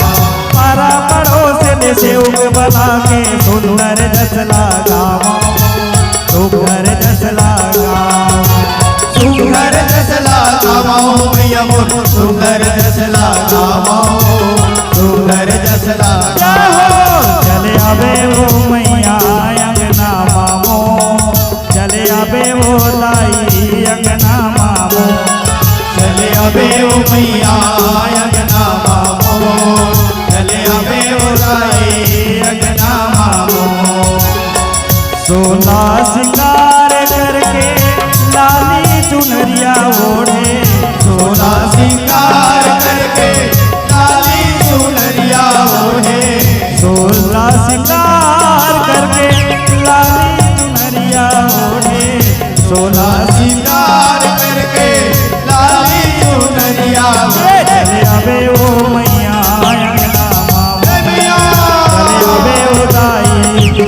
पारा पड़ोस ने सेवक बना के सुंदर जस लगावा, सुंदर जस लगावा, सुंदर जस लगाओ मैया मोर सुंदर जस लगाओ, सुंदर जस लगाओ। चले आवे वो मैया अंगना मामो, चले आवे वो लाई अंगना मामो, चले आवे ओ मैया अंगना मामो, चले आवे ओ लाई अंगना मामो। सोना सिंगार करके लाली चुनरिया ओढ़े, सोना सिंगार करके लाली चुनरिया ओढ़े, सोना सिंगार करके लाली चुनरिया ओढ़े, सोना सिंगार करके लाली चुनरिया ओढ़े। चले आवे ओ मैया अंगना मामो, चले आवे ओ दाई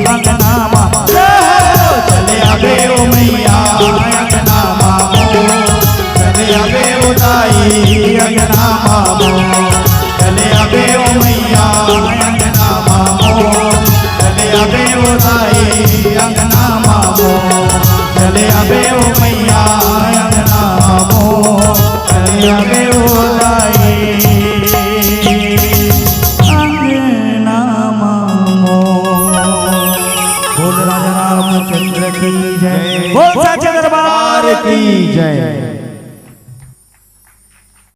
अंगना मामो, चले आवे ओ मैया अंगना मामो, चले आवे ओ दाई अंगना मामो, चले आवे ओ मैया अंगना मामो, चले आवे ओ दाई अंगना मामो, चले आवे ओ मैया अंगना मामो, चले आवे ओ दाई अंगना मामो। बोल राजा रामचंद्र की जय, बोल सच्चे दरबार की जय।